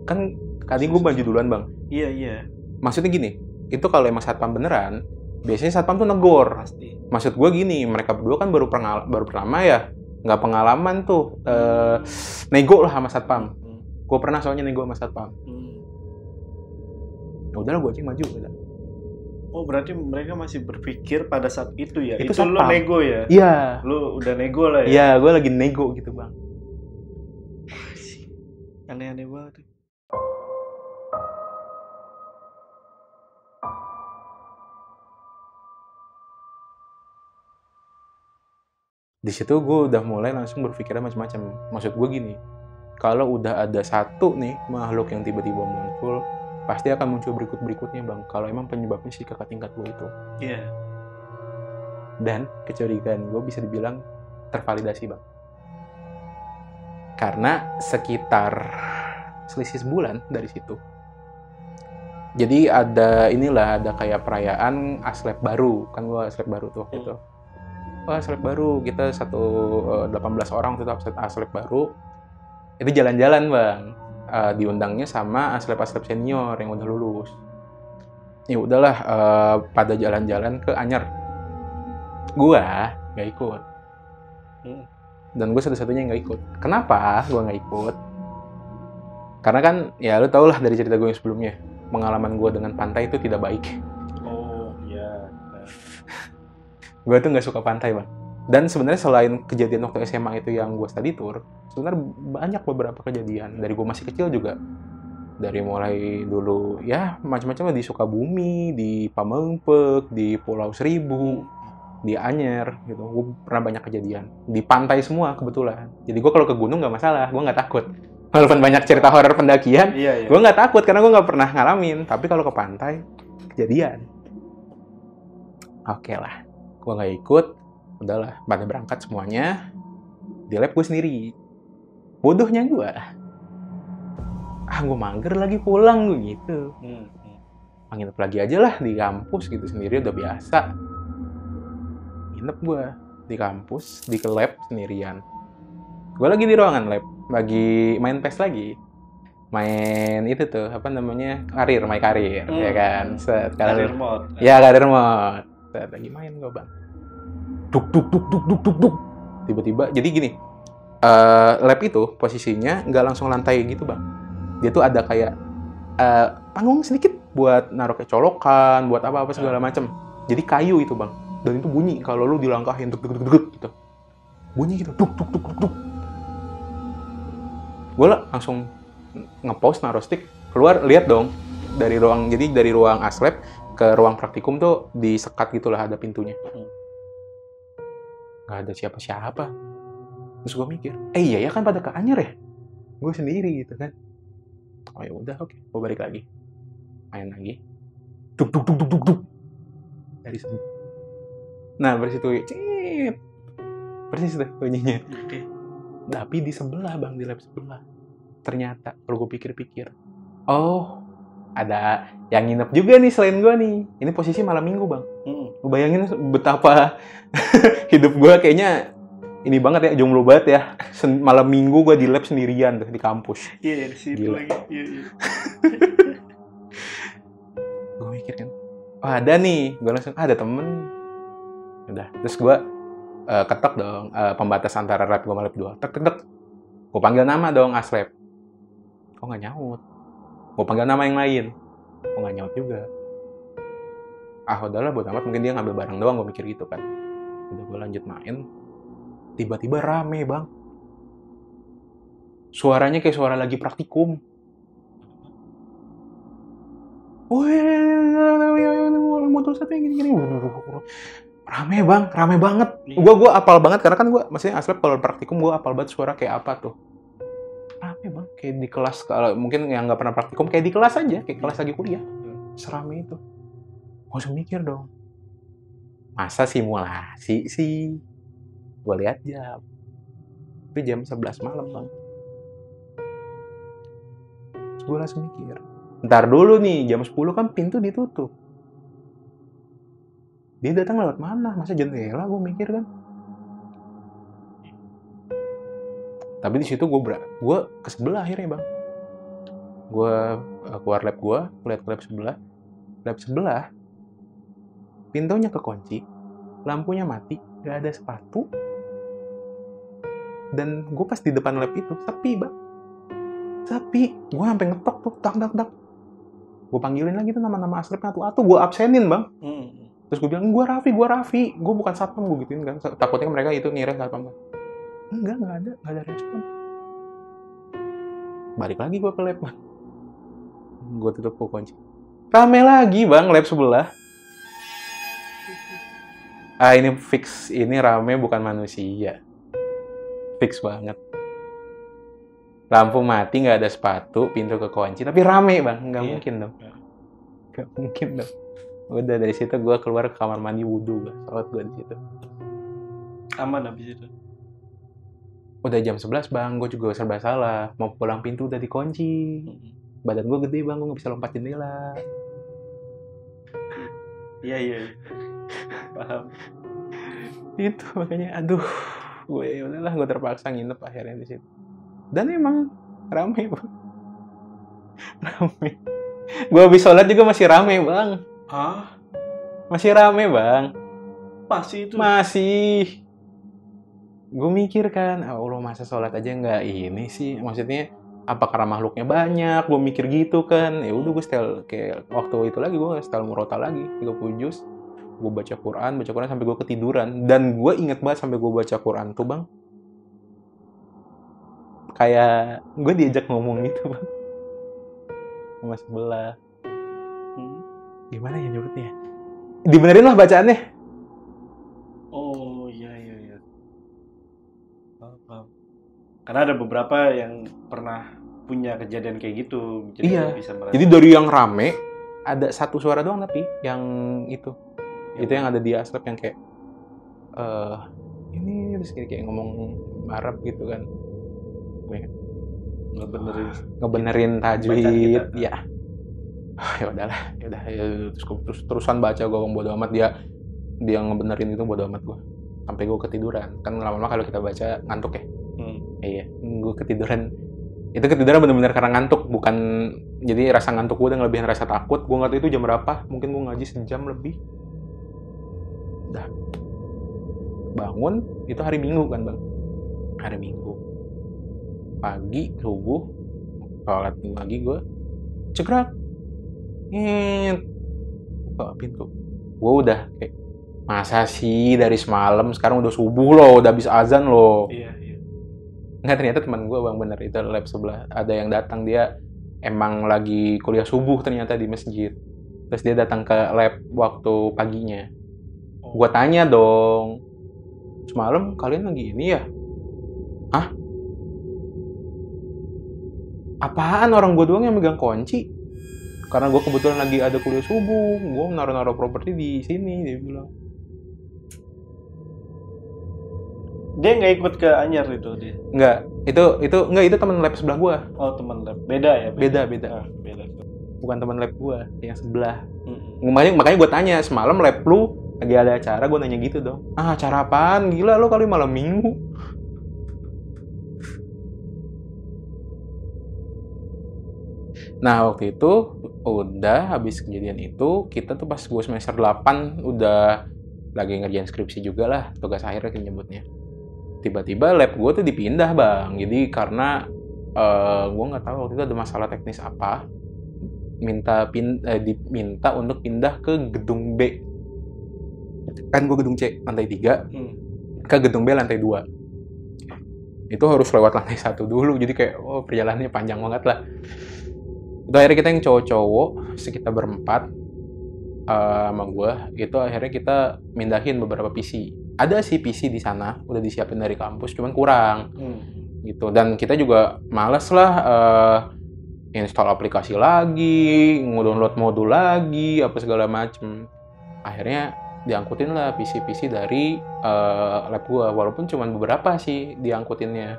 Kan tadi gue maju duluan bang. Iya. Maksudnya gini, itu kalau emang satpam beneran, biasanya satpam tuh negor. Pasti. Maksud gue gini, mereka berdua kan baru pertama ya, nggak pengalaman tuh nego lah sama satpam. Gue pernah soalnya nego sama satpam. Ya udahlah gue aja maju. Udah. Oh berarti mereka masih berpikir pada saat itu ya? Itu lu satpam. nego ya? Iya. Lu udah nego lah ya? Iya, gue lagi nego gitu bang. Aneh-aneh banget. Di situ gue udah mulai langsung berpikirnya macam-macam. Maksud gue gini, kalau udah ada satu nih makhluk yang tiba-tiba muncul, pasti akan muncul berikutnya bang. Kalau emang penyebabnya si kakak tingkat gue itu. Iya. Dan kecurigaan gue bisa dibilang tervalidasi bang. Karena sekitar selisih sebulan dari situ. Jadi ada kayak perayaan aslep baru. Kan gue aslep baru tuh gitu. Aslep baru, kita 18 orang tetap aslep baru. Itu jalan-jalan bang. Diundangnya sama aslep-aslep senior yang udah lulus. Ya udahlah, pada jalan-jalan ke Anyer. Gua nggak ikut. Dan gue satu-satunya yang nggak ikut. Kenapa gue nggak ikut? Karena kan ya lu tau lah dari cerita gue yang sebelumnya, pengalaman gue dengan pantai itu tidak baik. Oh iya. Gue tuh nggak suka pantai bang. Dan sebenarnya selain kejadian waktu SMA itu yang gue study tour, sebenarnya banyak beberapa kejadian dari gue masih kecil juga. Dari mulai dulu ya macam-macam di Sukabumi, di Pamengpeuk, di Pulau Seribu, di Anyer gitu. Gue pernah banyak kejadian di pantai semua kebetulan. Jadi gue kalau ke gunung nggak masalah, gue nggak takut. Walaupun banyak cerita horor pendakian, gue nggak takut karena gue nggak pernah ngalamin. Tapi kalau ke pantai kejadian, oke lah. Gue nggak ikut, udahlah, pada berangkat semuanya, di lab gue sendiri. Bodohnya gue, gue mager lagi pulang gue gitu. Nginep lagi aja lah di kampus gitu sendiri, udah biasa. Nginep gue di kampus, di lab sendirian. Gue lagi di ruangan lab, lagi main PES lagi. Main itu tuh, apa namanya, main karir, ya kan? Karir mode. Ya, karir mode. Lagi main gue bang, duk. Tiba-tiba, jadi gini, lab itu posisinya nggak langsung lantai gitu bang. Dia tuh ada kayak panggung sedikit buat naruh kayak colokan, buat apa-apa segala macem. Jadi kayu itu bang, dan itu bunyi kalau lu dilangkahin duk gitu. Bunyi gitu, duk. Gue langsung nge-pause, naruh stick, keluar, lihat dong dari ruang, jadi dari ruang aslab ke ruang praktikum tuh disekat gitulah, ada pintunya. Nggak ada siapa-siapa. Terus gue mikir, iya ya kan pada ke Anyer ya? Gue sendiri gitu kan. Oh ya udah, oke. Gue balik lagi. Main lagi. Duk. Dari sini. Nah, bersitu cip. Persis deh bunyinya. Tapi di sebelah bang, di lab sebelah. Ternyata, kalau gue pikir-pikir, oh, ada yang nginep juga nih selain gue nih. Ini posisi malam minggu bang. Gue bayangin betapa hidup gue kayaknya ini banget ya, jomblo banget ya. Malam minggu gue di lab sendirian tuh di kampus. Iya, di situ lagi. Iya. Gue mikir kan, oh ada nih. Gue langsung, ada temen nih. Udah, terus gue ketok dong pembatas antara lab gue sama lab 2. Tek. Gue panggil nama dong, aslab. Kok nggak nyaut? Gue panggil nama yang lain. Kok nggak nyaut juga? Udahlah, bodo amat. Mungkin dia ngambil barang doang, gue mikir gitu kan. Udah, gue lanjut main. Tiba-tiba rame, bang. Suaranya kayak suara lagi praktikum. Wih, motor satu yang gini-gini. Rame, bang. Rame banget. Gue apal banget, karena kan gue, maksudnya aslab kalau praktikum, gue apal banget suara kayak apa tuh. Rame, bang. Kayak di kelas, kalau mungkin yang nggak pernah praktikum, kayak di kelas aja. Kayak kelas lagi kuliah. Serame itu. Gue langsung mikir dong. Masa simulasi sih? Gue lihat jam. Tapi jam 11 malam, bang. Terus gue langsung mikir, ntar dulu nih, jam 10 kan pintu ditutup. Dia datang lewat mana? Masa jendela, gue mikir kan. Tapi di situ gue ke sebelah akhirnya bang. Gue keluar lab gue, lihat ke lab sebelah. Lab sebelah, pintunya kekunci, lampunya mati, gak ada sepatu. Dan gue pas di depan lab itu, sepi bang. Sepi. Gue sampai ngetok tuh, tak. Gue panggilin lagi tuh nama-nama asrep atu-atu, gue absenin bang. Terus gue bilang, gue Raffi. Gue bukan satpam, gue gituin kan. Takutnya mereka itu ngira satpam kan. Enggak ada respon. Balik lagi gue ke lab bang. Gue tutup kunci. Rame lagi bang, lab sebelah. Ini fix, ini rame bukan manusia. Fix banget. Lampu mati, nggak ada sepatu, pintu kekunci, tapi rame bang, nggak mungkin dong. Nggak mungkin dong. Udah dari situ gue keluar ke kamar mandi wudhu, sholat gue di situ. Aman habis itu. Udah jam 11 bang, gue juga serba salah. Mau pulang pintu udah dikunci. Badan gue gede bang, gue nggak bisa lompat jendela. Iya. Paham. Itu makanya, aduh, udahlah gue terpaksa nginep akhirnya di situ. Dan emang rame bang, rame. Gue habis sholat juga masih rame bang. Hah? Masih rame bang. Masih itu? Masih. Gue mikir kan, Allah masa sholat aja nggak ini sih, maksudnya apa karena makhluknya banyak, gue mikir gitu kan. Ya udah gue setel kayak waktu itu lagi, gue setel murotal lagi 30 juz. Gue baca Quran sampai gue ketiduran. Dan gue inget banget sampai gue baca Quran tuh bang, kayak gue diajak ngomong gitu bang sama sebelah. Gimana ya nyebutnya? Dibenerin lah bacaannya. Oh iya. Paham. Karena ada beberapa yang pernah punya kejadian kayak gitu, jadi iya. Bisa merasa. Jadi dari yang rame ada satu suara doang, tapi yang itu yang ada di asrep yang kayak ini terus kayak ngomong Arab gitu kan. Ngebenerin tajwid ya. Ya udahlah, terusan baca gue bodo amat. Dia ngebenerin itu bodo amat gue sampai gue ketiduran. Kan lama-lama kalau kita baca ngantuk ya. Iya, gue ketiduran. Itu ketiduran bener-bener karena ngantuk, bukan jadi rasa ngantuk gue udah ngelebihin rasa takut. Gue nggak tahu itu jam berapa, mungkin gue ngaji sejam lebih. Udah bangun, itu hari Minggu kan bang, hari Minggu pagi subuh sholat lagi, gue cekrak buka pintu. Gue udah kayak, masa sih dari semalam, sekarang udah subuh loh, udah habis azan loh. Iya. Nggak, ternyata teman gue bang, bener itu lab sebelah ada yang datang, dia emang lagi kuliah subuh ternyata di masjid. Terus dia datang ke lab waktu paginya. Gue tanya dong, semalam kalian lagi ini ya? Hah? Apaan, orang gue doang yang megang kunci? Karena gue kebetulan lagi ada kuliah subuh, gue naruh properti di sini, dia bilang. Dia nggak ikut ke Anyar itu dia? Nggak, itu teman lab sebelah gue. Oh, teman lab, beda ya? Beda. Beda. Bukan teman lab gue, yang sebelah. Makanya gue tanya, semalam lab lu lagi ada acara, gue nanya gitu dong. Acara apaan? Gila lo kali malam minggu. Nah waktu itu udah habis kejadian itu, kita tuh pas gue semester 8 udah lagi ngerjain skripsi juga lah, tugas akhir kita nyebutnya. Tiba-tiba lab gue tuh dipindah bang, jadi karena gue nggak tahu waktu itu ada masalah teknis apa, diminta untuk pindah ke gedung B. Kan gue gedung C lantai 3 ke gedung B lantai 2. Itu harus lewat lantai 1 dulu, jadi kayak perjalanannya panjang banget lah. Itu akhirnya kita yang cowok-cowok sekitar berempat sama gue, itu akhirnya kita mindahin beberapa PC. Ada sih PC di sana udah disiapin dari kampus, cuman kurang gitu. Dan kita juga males lah install aplikasi lagi, nge-download modul lagi, apa segala macem. Akhirnya diangkutin lah PC-PC dari lab gue, walaupun cuman beberapa sih diangkutinnya,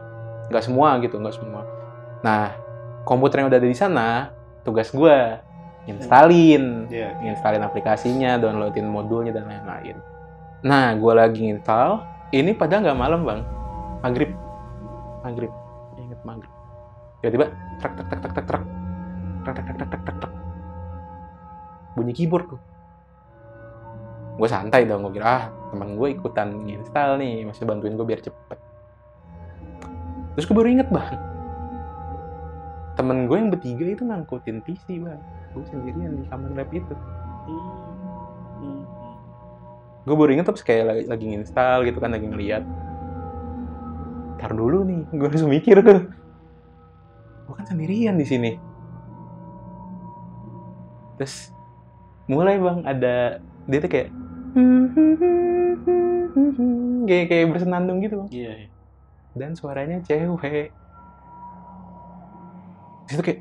nggak semua gitu, nggak semua. Nah komputer yang udah ada di sana, tugas gue nginstalin aplikasinya, downloadin modulnya dan lain-lain. Nah, gue lagi install, ini padahal nggak malam bang, maghrib, inget maghrib. Tiba-tiba trek, bunyi keyboard tuh. Gue santai dong, gue kira teman gue ikutan install nih, masih bantuin gue biar cepet. Terus gue baru inget bang, temen gue yang bertiga itu ngangkutin PC bang, gue sendirian di kamar lab itu. Gue baru inget terus kayak lagi nginstal gitu kan, lagi ngeliat. Ntar dulu nih, gue langsung mikir tuh, gue kan sendirian di sini. Terus mulai bang ada dia tuh kayak kayak bersenandung gitu bang. Iya. Dan suaranya cewek. Di situ kayak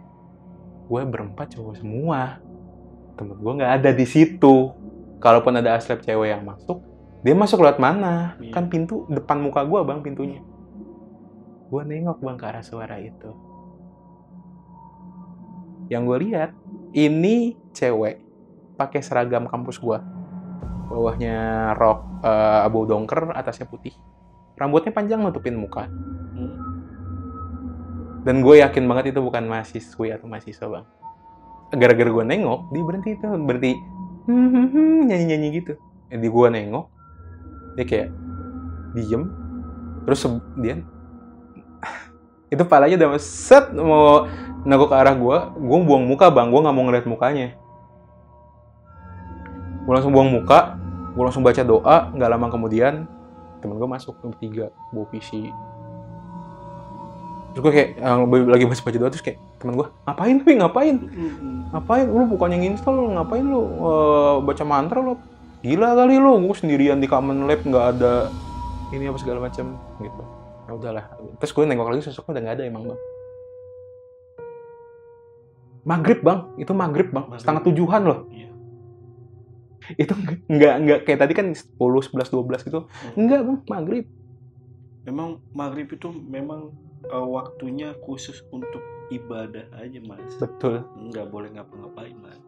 gue berempat cowok semua, temen gue nggak ada di situ. Kalaupun ada aslep cewek yang masuk, dia masuk lewat mana? Iya. Kan pintu depan muka gue bang, pintunya. Gue nengok bang ke arah suara itu. Yang gue lihat ini cewek pakai seragam kampus gue, bawahnya rok abu dongker, atasnya putih, rambutnya panjang nutupin muka. Dan gue yakin banget itu bukan mahasiswi atau mahasiswa bang. Gara-gara gue nengok, dia berhenti nyanyi-nyanyi gitu. Jadi gue nengok, dia kayak diem, terus dia itu palanya udah set mau nengok ke arah gue buang muka bang, gue nggak mau ngeliat mukanya. Gue langsung buang muka, gue langsung baca doa. Nggak lama kemudian temen gue masuk bertiga bawa PC. Terus gue kayak lagi baca doa, terus kayak temen gue, ngapain lu bukannya nginstal, ngapain lu baca mantra lu, gila kali lu, gue sendirian di common lab nggak ada ini apa segala macam gitu. Ya udahlah. Terus gue nengok lagi, sosoknya udah nggak ada emang bang. Maghrib bang, itu maghrib bang, setengah 7-an loh. Iya. Itu nggak kayak tadi kan 10, 11, 12 gitu. Enggak bang, maghrib. Memang maghrib itu memang waktunya khusus untuk ibadah aja mas. Betul. Nggak boleh ngapa-ngapain mas.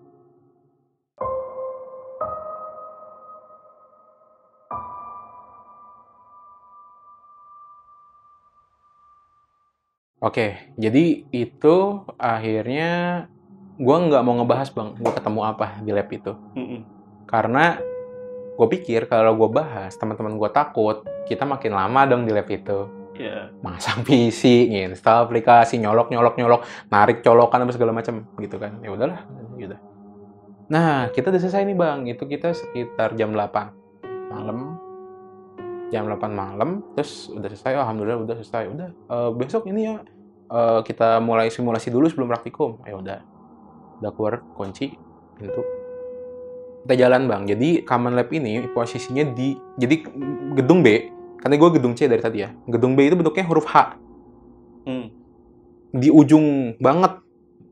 Oke, jadi itu akhirnya gue nggak mau ngebahas bang, gue ketemu apa di lab itu. Karena gue pikir kalau gue bahas, teman-teman gue takut kita makin lama dong di lab itu. Iya. Masang PC, install aplikasi, nyolok, narik colokan apa segala macam gitu kan. Ya udahlah, gitu. Nah, kita udah selesai nih bang. Itu kita sekitar jam 8 malam. Jam 8 malam, terus udah selesai. Alhamdulillah udah selesai. Udah, besok ini ya kita mulai simulasi dulu sebelum praktikum. Ya udah keluar kunci pintu. Kita jalan bang. Jadi common lab ini posisinya jadi gedung B. Karena gue gedung C dari tadi ya. Gedung B itu bentuknya huruf H. Di ujung banget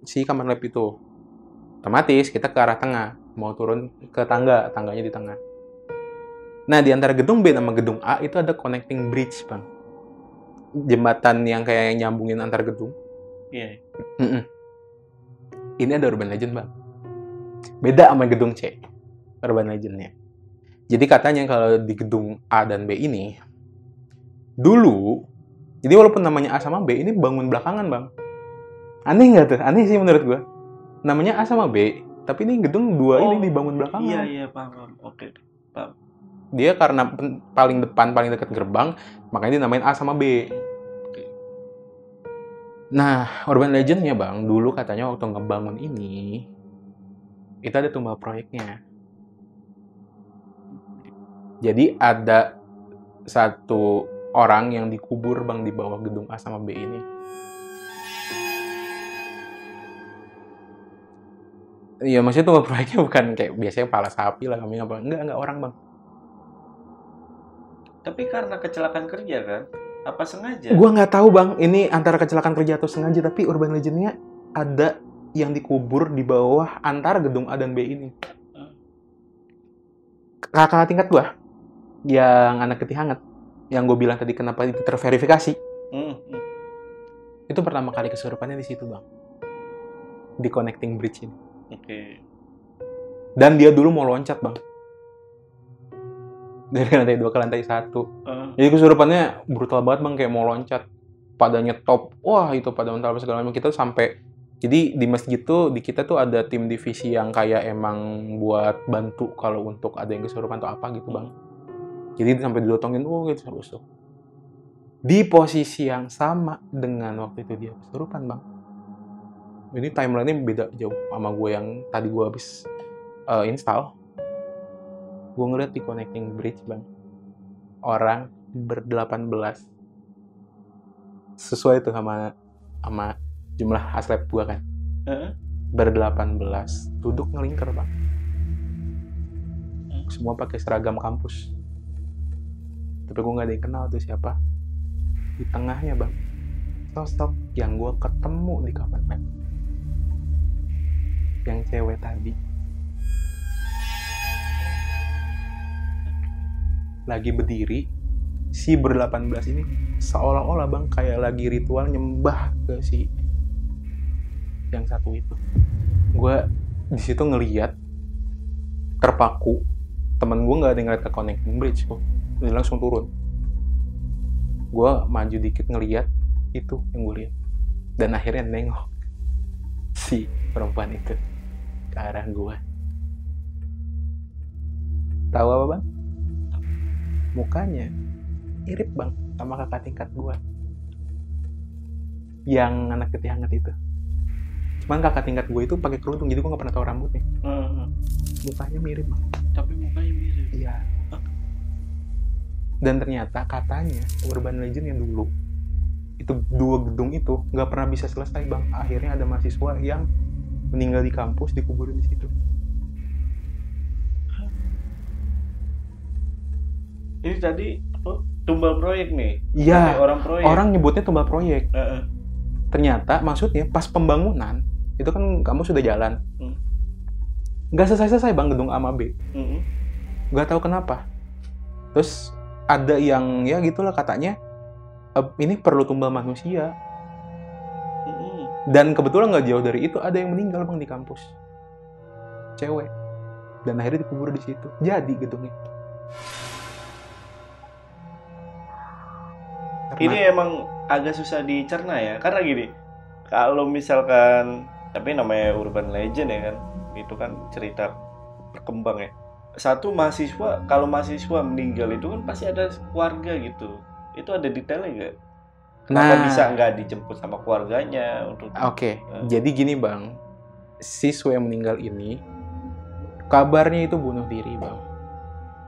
si common lab itu. Otomatis kita ke arah tengah. Mau turun ke tangganya di tengah. Nah, di antara gedung B sama gedung A itu ada connecting bridge, bang. Jembatan yang kayak nyambungin antar gedung. Iya. Ini ada urban legend, bang. Beda sama gedung C. Urban legendnya. Jadi katanya kalau di gedung A dan B ini, dulu, jadi walaupun namanya A sama B, ini bangun belakangan, bang. Aneh nggak tuh? Aneh sih menurut gue. Namanya A sama B, tapi ini gedung dua ini dibangun belakangan. Iya, paham. Oke, paham. Dia karena paling depan, paling dekat gerbang, makanya dinamain A sama B. Nah, urban legendnya bang, dulu katanya waktu ngebangun ini, itu ada tumbal proyeknya. Jadi ada satu orang yang dikubur bang di bawah gedung A sama B ini. Iya, maksudnya tumbal proyeknya bukan kayak biasanya kepala sapi lah, kambing apa. Enggak orang bang. Tapi karena kecelakaan kerja kan? Apa sengaja? Gua nggak tahu bang, ini antara kecelakaan kerja atau sengaja, tapi urban legendnya ada yang dikubur di bawah antara gedung A dan B ini. Kakak tingkat gua, yang anak getih hangat, yang gue bilang tadi kenapa itu terverifikasi, itu pertama kali kesurupannya di situ bang. di connecting bridge ini. Oke. Dan dia dulu mau loncat bang dari lantai 2 ke lantai 1. Jadi kesurupannya brutal banget bang, kayak mau loncat, pada nyetop, wah itu pada mental segala macam. Kita sampai, jadi di masjid tuh di kita tuh ada tim divisi yang kayak emang buat bantu kalau untuk ada yang kesurupan atau apa gitu bang. Jadi sampai dilotongin, oh gitu terus tuh. Di posisi yang sama dengan waktu itu dia kesurupan bang. Ini timeline-nya beda jauh sama gue yang tadi gue habis install. Gue ngeliat di connecting bridge bang, orang ber-18 sesuai tuh sama jumlah haslab gue kan. Ber-18 duduk ngelingker bang, semua pakai seragam kampus, tapi gue nggak ada yang kenal tuh siapa. Di tengahnya bang, sosok yang gue ketemu di Kapan Map, yang cewek tadi lagi berdiri. Si ber-18 ini seolah-olah bang kayak lagi ritual nyembah ke si yang satu itu. Gue di situ ngeliat, terpaku. Temen gue nggak ada yang ngeliat ke connecting bridge kok, dia langsung turun. Gue maju dikit ngeliat itu yang gue lihat, dan akhirnya nengok si perempuan itu ke arah gue. Tahu apa bang? Mukanya mirip bang sama kakak tingkat gue yang anak putih hangat itu. Cuman kakak tingkat gue itu pakai kerudung, jadi gue nggak pernah tahu rambutnya. Mukanya mirip bang. Tapi mukanya mirip. Iya. Dan ternyata katanya urban legend yang dulu itu 2 gedung itu nggak pernah bisa selesai bang. Akhirnya ada mahasiswa yang meninggal di kampus, dikuburin di situ. Ini tadi tumbal proyek nih. Iya. Orang proyek. Orang nyebutnya tumbal proyek. Ternyata maksudnya pas pembangunan itu kan kamu sudah jalan. Nggak selesai bang gedung A sama B. Nggak tahu kenapa. Terus ada yang ya gitulah katanya ini perlu tumbal manusia. Dan kebetulan nggak jauh dari itu ada yang meninggal bang di kampus, cewek. Dan akhirnya dikubur di situ. Jadi gedungnya. Ini emang agak susah dicerna ya, karena gini, kalau misalkan, tapi namanya urban legend ya kan, itu kan cerita berkembang ya. Satu mahasiswa, kalau mahasiswa meninggal itu kan pasti ada keluarga gitu. Itu ada detailnya nggak? Kenapa bisa nggak dijemput sama keluarganya untuk? Oke. Jadi gini bang, siswa yang meninggal ini kabarnya itu bunuh diri bang,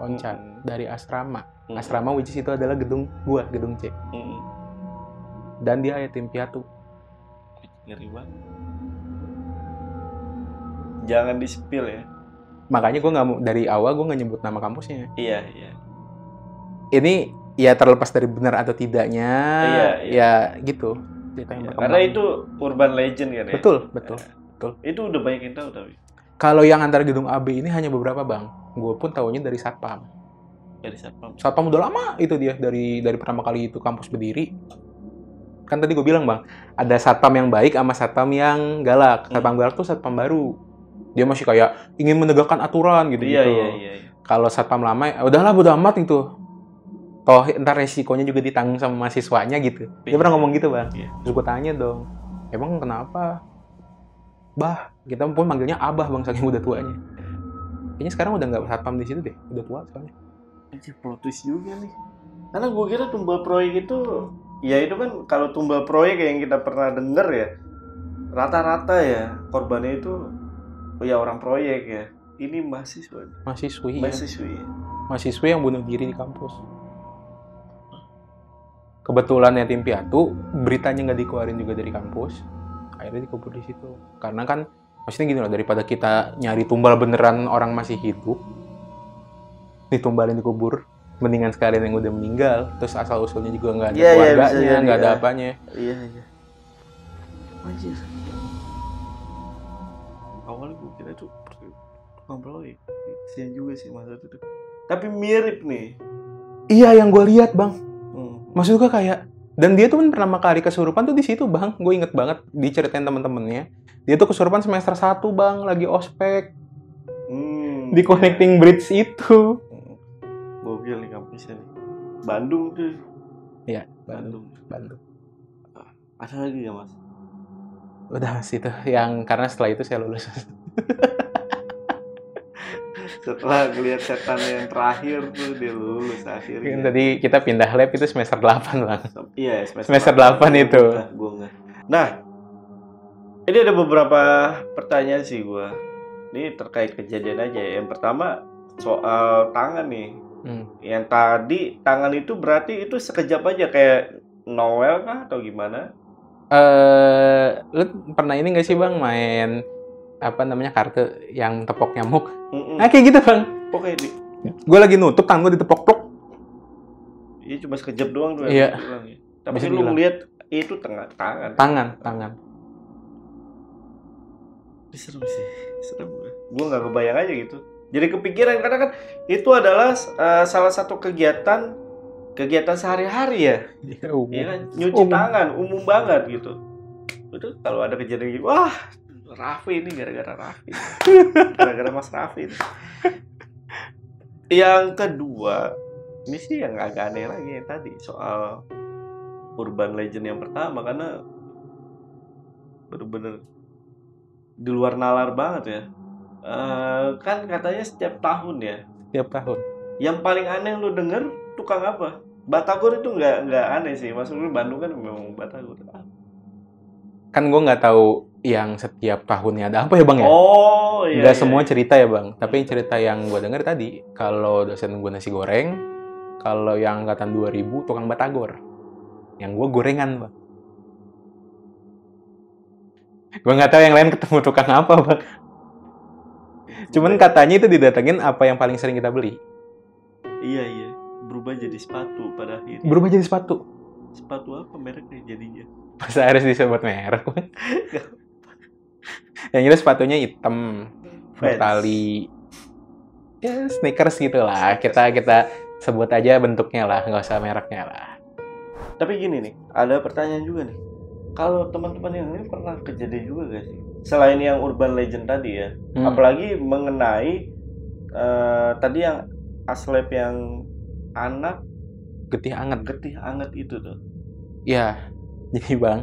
loncat dari asrama. Asrama which is itu adalah gedung gua, gedung C. Dan dia yatim piatu. Ngeri banget. Jangan di-spill ya. Makanya gua nggak mau, dari awal gua nggak nyebut nama kampusnya. Iya. Ini ya terlepas dari benar atau tidaknya, ya gitu. Karena itu urban legend kan ya. Betul. Itu udah banyak yang tahu tapi. Kalau yang antara gedung AB ini hanya beberapa bang. Gua pun tahunya dari satpam. Satpam udah lama itu dia, dari pertama kali itu kampus berdiri. Kan tadi gue bilang bang, ada satpam yang baik sama satpam yang galak. Satpam galak tuh satpam baru, dia masih kayak ingin menegakkan aturan gitu. Iya. Kalau satpam lama, udahlah bodo amat itu. Toh ntar resikonya juga ditanggung sama mahasiswanya gitu. Dia pernah ngomong gitu bang. Terus gue tanya dong, emang kenapa? Bah, kita pun manggilnya abah bang, saking udah tuanya. Kayaknya sekarang udah nggak satpam di situ deh, udah tua soalnya. Plot twist juga nih. Karena gue kira tumbal proyek itu, ya itu kan kalau tumbal proyek yang kita pernah denger ya, rata-rata ya korbannya itu ya orang proyek ya. Ini mahasiswi. Mahasiswi yang bunuh diri di kampus. Kebetulan yatim piatu, beritanya nggak dikeluarin juga dari kampus. Akhirnya dikubur di situ. Karena kan maksudnya gini loh, daripada kita nyari tumbal beneran orang masih hidup, ditumbalin dikubur, mendingan sekalian yang udah meninggal, terus asal usulnya juga nggak ada keluarganya, nggak ada apanya. Iya. Anjir. Awalnya gue kira itu ngobrol ya, kasian juga sih masa itu. Tapi mirip nih. Iya yang gue lihat bang. Maksud gue kayak Dan dia tuh kan pertama kali kesurupan tuh di situ bang. Gue inget banget diceritain temen-temennya. Dia tuh kesurupan semester 1 bang, lagi ospek di connecting bridge itu. Gokil nih kampusnya nih. Bandung tuh. Iya, Bandung. Ada lagi ya mas? Udah mas itu yang karena setelah itu saya lulus. Setelah ngeliat setan yang terakhir tuh dia lulus akhirnya. Tadi kita pindah lab itu semester 8 bang. Iya Semester 8 itu. Gue enggak. Nah, ini ada beberapa pertanyaan sih gue. Ini terkait kejadian aja. Yang pertama soal tangan nih. Yang tadi tangan itu berarti itu sekejap aja kayak Noel kah atau gimana? Lu pernah ini nggak sih bang main apa namanya kartu yang tepok nyamuk? Nah kayak gitu bang. Pokoknya gue lagi nutup tangan gue ditepok-tok. Iya cuma sekejap doang tuh. Iya. Tapi lu ngeliat itu tangan. Tangan. Seru sih, serem. Gue nggak kebayang aja gitu. Jadi kepikiran karena kan itu adalah salah satu kegiatan sehari-hari ya. Iya kan, nyuci tangan umum banget gitu. Itu kalau ada kejadian gitu, wah Raffi ini gara-gara Raffi. Gara-gara Mas Raffi ini. Yang kedua, ini sih yang agak aneh lagi yang tadi soal urban legend yang pertama karena bener-bener di luar nalar banget ya. Kan katanya setiap tahun ya. Setiap tahun. Yang paling aneh lu denger tukang apa? Batagor itu nggak aneh sih. Maksudnya Bandung kan memang Batagor. Kan gue nggak tahu yang setiap tahunnya ada apa ya bang ya? Oh iya. Nggak semua cerita ya bang. Tapi cerita yang gue denger tadi, kalau dosen gue nasi goreng, kalau yang angkatan 2000 tukang Batagor. Yang gue gorengan bang. Gue nggak tahu yang lain ketemu tukang apa bang. Cuman katanya itu didatengin apa yang paling sering kita beli. Iya. Berubah jadi sepatu pada akhirnya. Berubah jadi sepatu? Sepatu apa mereknya jadinya? Masa harus disebut merek bang? Yang jelas sepatunya hitam, bertali. Ya sneakers gitu lah. Kita sebut aja bentuknya lah, nggak usah mereknya lah. Tapi gini nih, ada pertanyaan juga nih. Kalau teman-teman yang ini pernah kejadian juga gak sih? Selain yang urban legend tadi ya, apalagi mengenai tadi yang aslep yang anak getih anget itu tuh. Ya, jadi bang,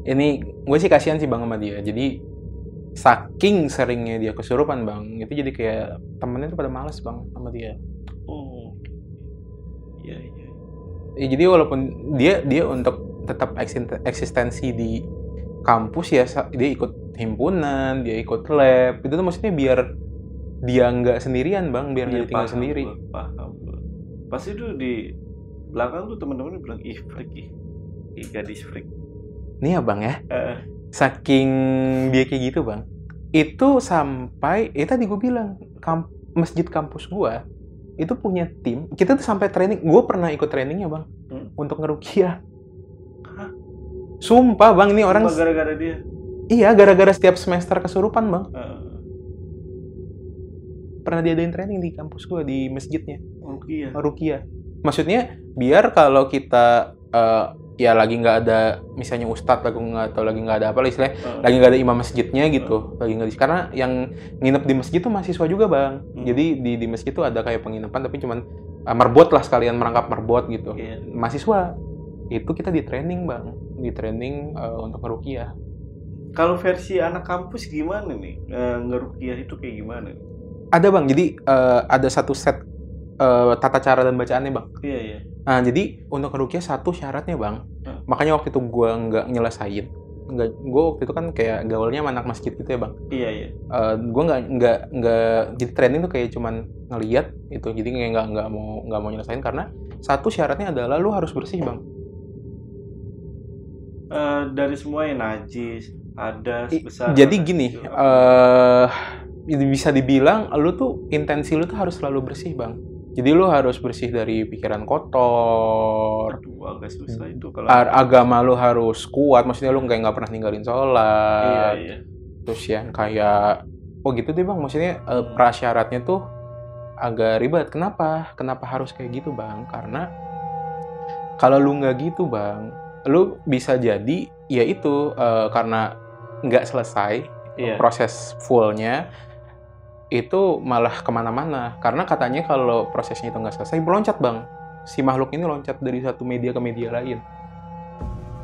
ini gue sih kasihan sih bang sama dia. Jadi saking seringnya dia kesurupan bang, itu jadi kayak temennya tuh pada males bang sama dia. Oh, iya. Ya, jadi walaupun dia untuk tetap eksistensi di kampus ya, dia ikut himpunan, dia ikut lab, itu tuh maksudnya biar dia nggak sendirian bang, biar nggak tinggal sendiri. Paham. Pasti tuh di belakang tuh teman-teman bilang freak gadis freak. Nih ya bang ya, saking dia kayak gitu bang, itu sampai tadi gue bilang masjid kampus gue itu punya tim, kita tuh sampai training, gue pernah ikut trainingnya bang, untuk ngerukiah. Sumpah bang, ini orang gara-gara dia. Iya, gara-gara setiap semester kesurupan bang. Pernah diadain training di kampus gue, di masjidnya. Rukiah. Maksudnya biar kalau kita ya lagi nggak ada misalnya ustadz, lagi nggak ada apa lah istilahnya, lagi nggak ada imam masjidnya gitu, lagi nggak karena yang nginep di masjid tuh mahasiswa juga bang. Jadi di masjid tuh ada kayak penginapan tapi cuman merbot lah, sekalian merangkap merbot gitu. Mahasiswa itu kita di training bang, untuk ngerukiah. Kalau versi anak kampus gimana nih ngerukiah itu kayak gimana? Ada bang, jadi ada satu set tata cara dan bacaannya bang. Iya. Nah jadi untuk ngerukiah satu syaratnya bang, makanya waktu itu gue nggak nyelesain. Gue waktu itu kan kayak gaulnya sama anak masjid gitu ya bang. Iya. Gue nggak jadi training tuh kayak cuman ngeliat itu, jadi kayak nggak mau nyelesain karena satu syaratnya adalah lu harus bersih bang. Dari semua yang najis ada sebesar. Jadi gini, bisa dibilang lu tuh intensi lu tuh harus selalu bersih bang. Jadi lu harus bersih dari pikiran kotor. Aduh, agak susah itu kalau agama lu harus kuat, maksudnya lu nggak pernah ninggalin sholat. Iya. Terus yang kayak gitu deh bang, maksudnya prasyaratnya tuh agak ribet. Kenapa harus kayak gitu bang? Karena Kalau lu nggak gitu bang, lu bisa jadi ya itu karena nggak selesai Iya. proses fullnya, itu malah kemana-mana. Karena katanya kalau prosesnya itu nggak selesai, meloncat bang. Si makhluk ini loncat dari satu media ke media lain.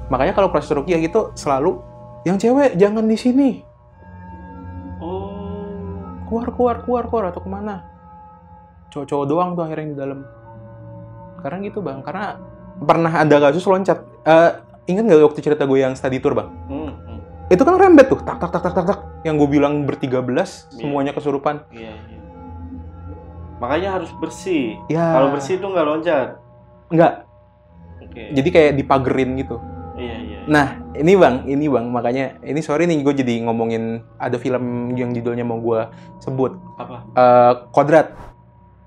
Makanya kalau proses ruqyah itu selalu yang cewek jangan di sini, Oh. keluar atau kemana. Cowok-cowok doang tuh akhirnya di dalam. Karena gitu bang, karena pernah ada kasus loncat. Ingat nggak waktu cerita gue yang study tour bang? Itu kan rembet tuh, tak. Yang gue bilang ber-13, semuanya kesurupan. Iya. Makanya harus bersih. Ya. Kalau bersih itu nggak loncat. Nggak. Oke. Jadi kayak dipagerin gitu. Iya. Nah, ini bang, makanya ini sorry nih gue jadi ngomongin ada film yang judulnya mau gue sebut. Apa? Kodrat.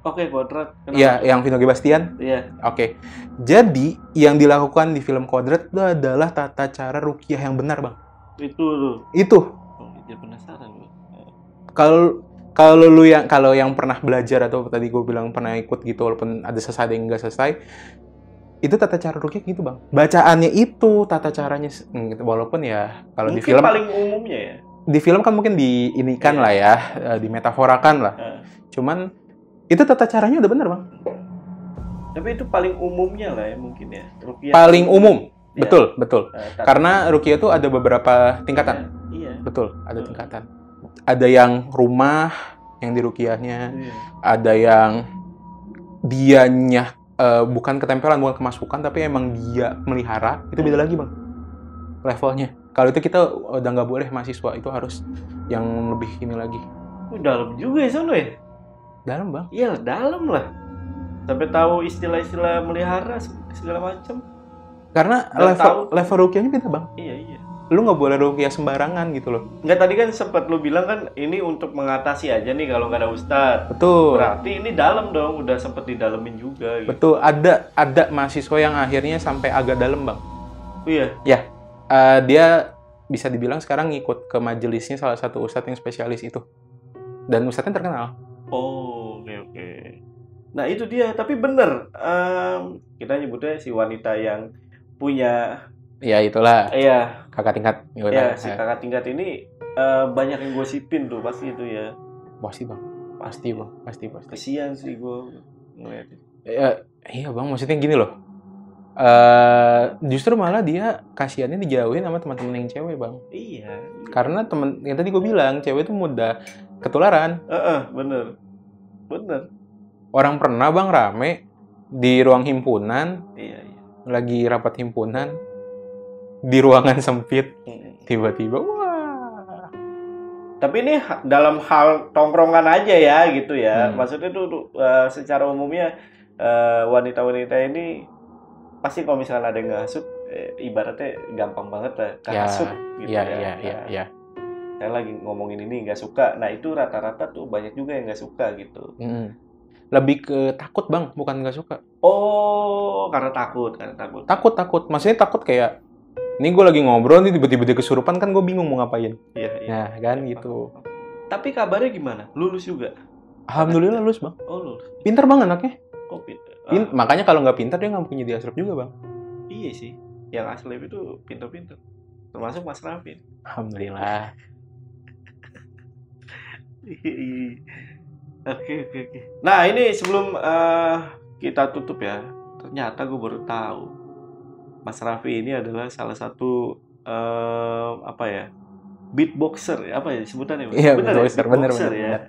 Oke, Kodrat. Iya, yang Vino G. Bastian. Iya. Oke. Jadi yang dilakukan di film Kodrat itu adalah tata cara ruqyah yang benar bang. Itu. Oh, jadi penasaran gue. Kalau yang pernah belajar atau tadi gue bilang pernah ikut gitu walaupun ada selesai ada yang nggak selesai, itu tata cara ruqyah gitu bang. Bacaannya itu tata caranya gitu. Walaupun ya kalau di film paling umumnya ya. Di film kan mungkin diinikan lah ya, dimetaforakan lah. Cuman itu tata caranya udah bener bang. Tapi itu paling umumnya lah ya mungkin ya. Ruqyah paling umum. Ya. Betul. Karena ruqyah itu ada beberapa tingkatan. Iya. Betul, ada tingkatan. Ada yang rumah yang diruqyahnya, ada yang dianya bukan ketempelan, bukan kemasukan, tapi emang dia melihara, itu beda lagi bang levelnya. Kalau itu kita udah nggak boleh, mahasiswa itu harus yang lebih ini lagi. Dalam juga ya sono ya? Dalam bang? Iya dalam lah. Sampai tahu istilah-istilah melihara segala macam. Karena level ruqyahnya beda bang. Iya. Lu nggak boleh ruqyah sembarangan gitu loh. Nggak, tadi kan sempat lu bilang kan ini untuk mengatasi aja nih kalau nggak ada ustadz. Betul. Berarti ini dalam dong, udah sempet didalemin juga. Gitu. Betul. Ada mahasiswa yang akhirnya sampai agak dalam bang. Oh iya. Ya. Dia bisa dibilang sekarang ngikut ke majelisnya salah satu ustadz yang spesialis itu. Dan ustadznya terkenal. Oh, oke. Nah itu dia, tapi bener. Kita nyebutnya si wanita yang punya. Ya itulah. Iya. Kakak tingkat. Iya, si kakak tingkat ini banyak yang gosipin tuh pasti itu ya. Pasti bang. Pasti. Kesian sih gue ngeliatin. Iya bang, maksudnya gini loh. Justru malah dia kasihannya dijauhin sama teman-teman yang cewek bang. Iya. Karena temen yang tadi gue bilang cewek itu mudah ketularan. Bener. Orang pernah bang rame di ruang himpunan. Iya. Lagi rapat himpunan di ruangan sempit. Tiba-tiba wah. Tapi ini dalam hal tongkrongan aja ya gitu ya. Maksudnya tuh secara umumnya wanita-wanita ini pasti kalau misalnya ada yang ngasut, ibaratnya gampang banget lah kasut gitu ya. Iya. Saya lagi ngomongin ini nggak suka. Nah itu rata-rata tuh banyak juga yang nggak suka gitu. Lebih ke takut bang, bukan nggak suka. Oh, karena takut. Takut. Maksudnya takut kayak, ini gue lagi ngobrol nih tiba-tiba dia kesurupan kan gue bingung mau ngapain. Iya. Nah kan gitu. Tapi kabarnya gimana? Lulus juga? Alhamdulillah lulus bang. Oh lulus. Pinter bang anaknya. Oh pinter. Makanya kalau nggak pinter dia nggak punya di Asrep juga bang. Iya sih. Yang Asrep itu pinter-pinter. Termasuk Mas Rafin. Alhamdulillah. Oke. Nah ini sebelum kita tutup ya, ternyata gue baru tahu Mas Raffi ini adalah salah satu beatboxer, apa ya sebutannya? Iya, bener ya.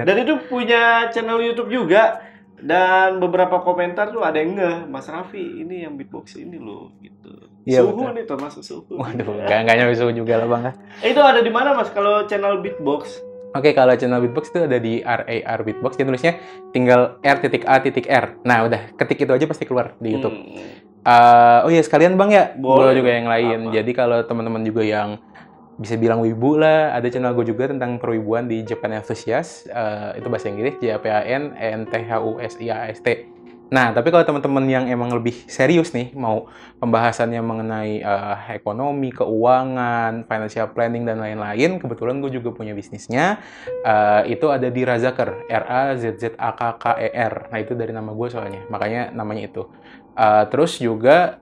Dan itu punya channel YouTube juga, dan beberapa komentar tuh ada yang Mas Raffi ini yang beatbox ini loh gitu. Iya, Suhu nih termasuk Suhu. Waduh, nggak nyampe Suhu juga lah bang. Itu ada di mana mas kalau channel beatbox? Oke, kalau channel beatbox itu ada di RAR Beatbox. Dia tulisnya tinggal R.A.R. Nah, udah ketik itu aja pasti keluar di YouTube. Oh iya, sekalian bang ya, boleh juga yang lain. Apa? Jadi kalau teman-teman juga yang bisa bilang wibu lah, ada channel gue juga tentang perwibuan di Japan Enthusiast. Itu bahasa Inggris, JAPAN ENTHUSIAST. Nah, tapi kalau teman-teman yang emang lebih serius nih, mau pembahasannya mengenai ekonomi, keuangan, financial planning, dan lain-lain, kebetulan gue juga punya bisnisnya. Itu ada di Razzaker, Razzakker. Nah, itu dari nama gue soalnya, makanya namanya itu. Terus juga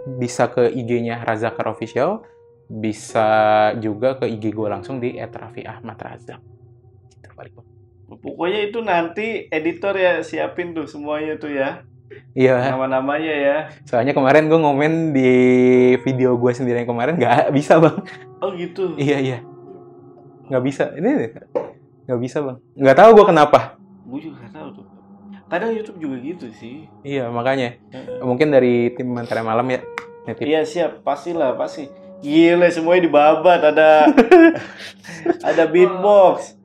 bisa ke IG-nya Razzakker Official, bisa juga ke IG gue langsung di @raffi_ahmad_razak. Gitu paling. Pokoknya itu nanti editor ya siapin tuh semuanya tuh ya. Iya. Nama-namanya ya. Soalnya kemarin gue ngomen di video gue sendiri yang kemarin nggak bisa bang. Oh gitu. Iya. Nggak bisa. Ini nggak bisa bang. Nggak tahu gue kenapa. Gue juga nggak tahu tuh. Kadang YouTube juga gitu sih. Iya makanya. Mungkin dari tim Menteri Malam ya. Nitip. Iya siap, pastilah pasti. Gile semuanya dibabat, ada beatbox.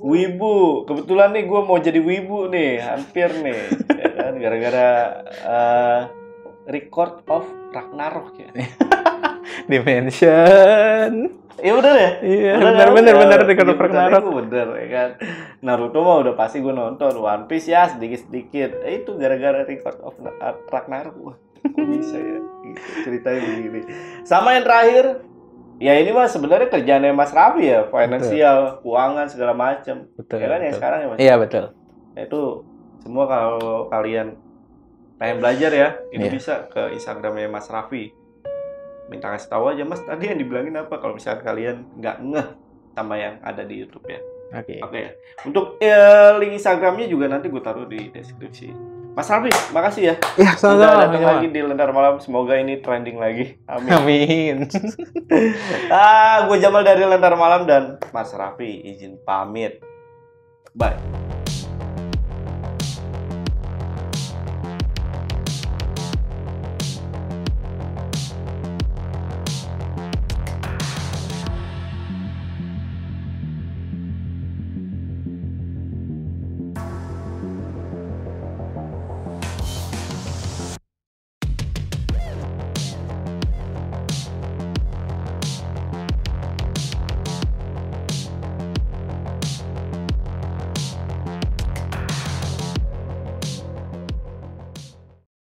Wibu, kebetulan nih gue mau jadi wibu nih, hampir nih, ya kan, gara-gara Record of Ragnarok ya. Dimension. Iya bener ya? Iya bener Record of Ragnarok. Bener ya kan. Naruto mah udah pasti gue nonton. One Piece ya sedikit-sedikit. Itu gara-gara Record of Ragnarok. Wah, kok bisa ya? Gitu, ceritanya begini. Sama yang terakhir. Ya ini mah sebenarnya kerjaannya Mas Raffi ya, finansial, keuangan segala macam. Betul. Ya kan yang sekarang ya Mas. Iya betul. Nah, itu semua kalau kalian pengen belajar ya, itu bisa ke Instagramnya Mas Raffi. Minta kasih tahu aja Mas, tadi yang dibilangin apa kalau misalnya kalian nggak ngeh sama yang ada di YouTube ya. Oke ya. Untuk link Instagramnya juga nanti gue taruh di deskripsi. Mas Raffi, makasih ya. Iya, sama-sama. Udah datang lagi di Lentar Malam. Semoga ini trending lagi. Amin. Amin. Gue Jamal dari Lentar Malam dan Mas Raffi izin pamit. Bye.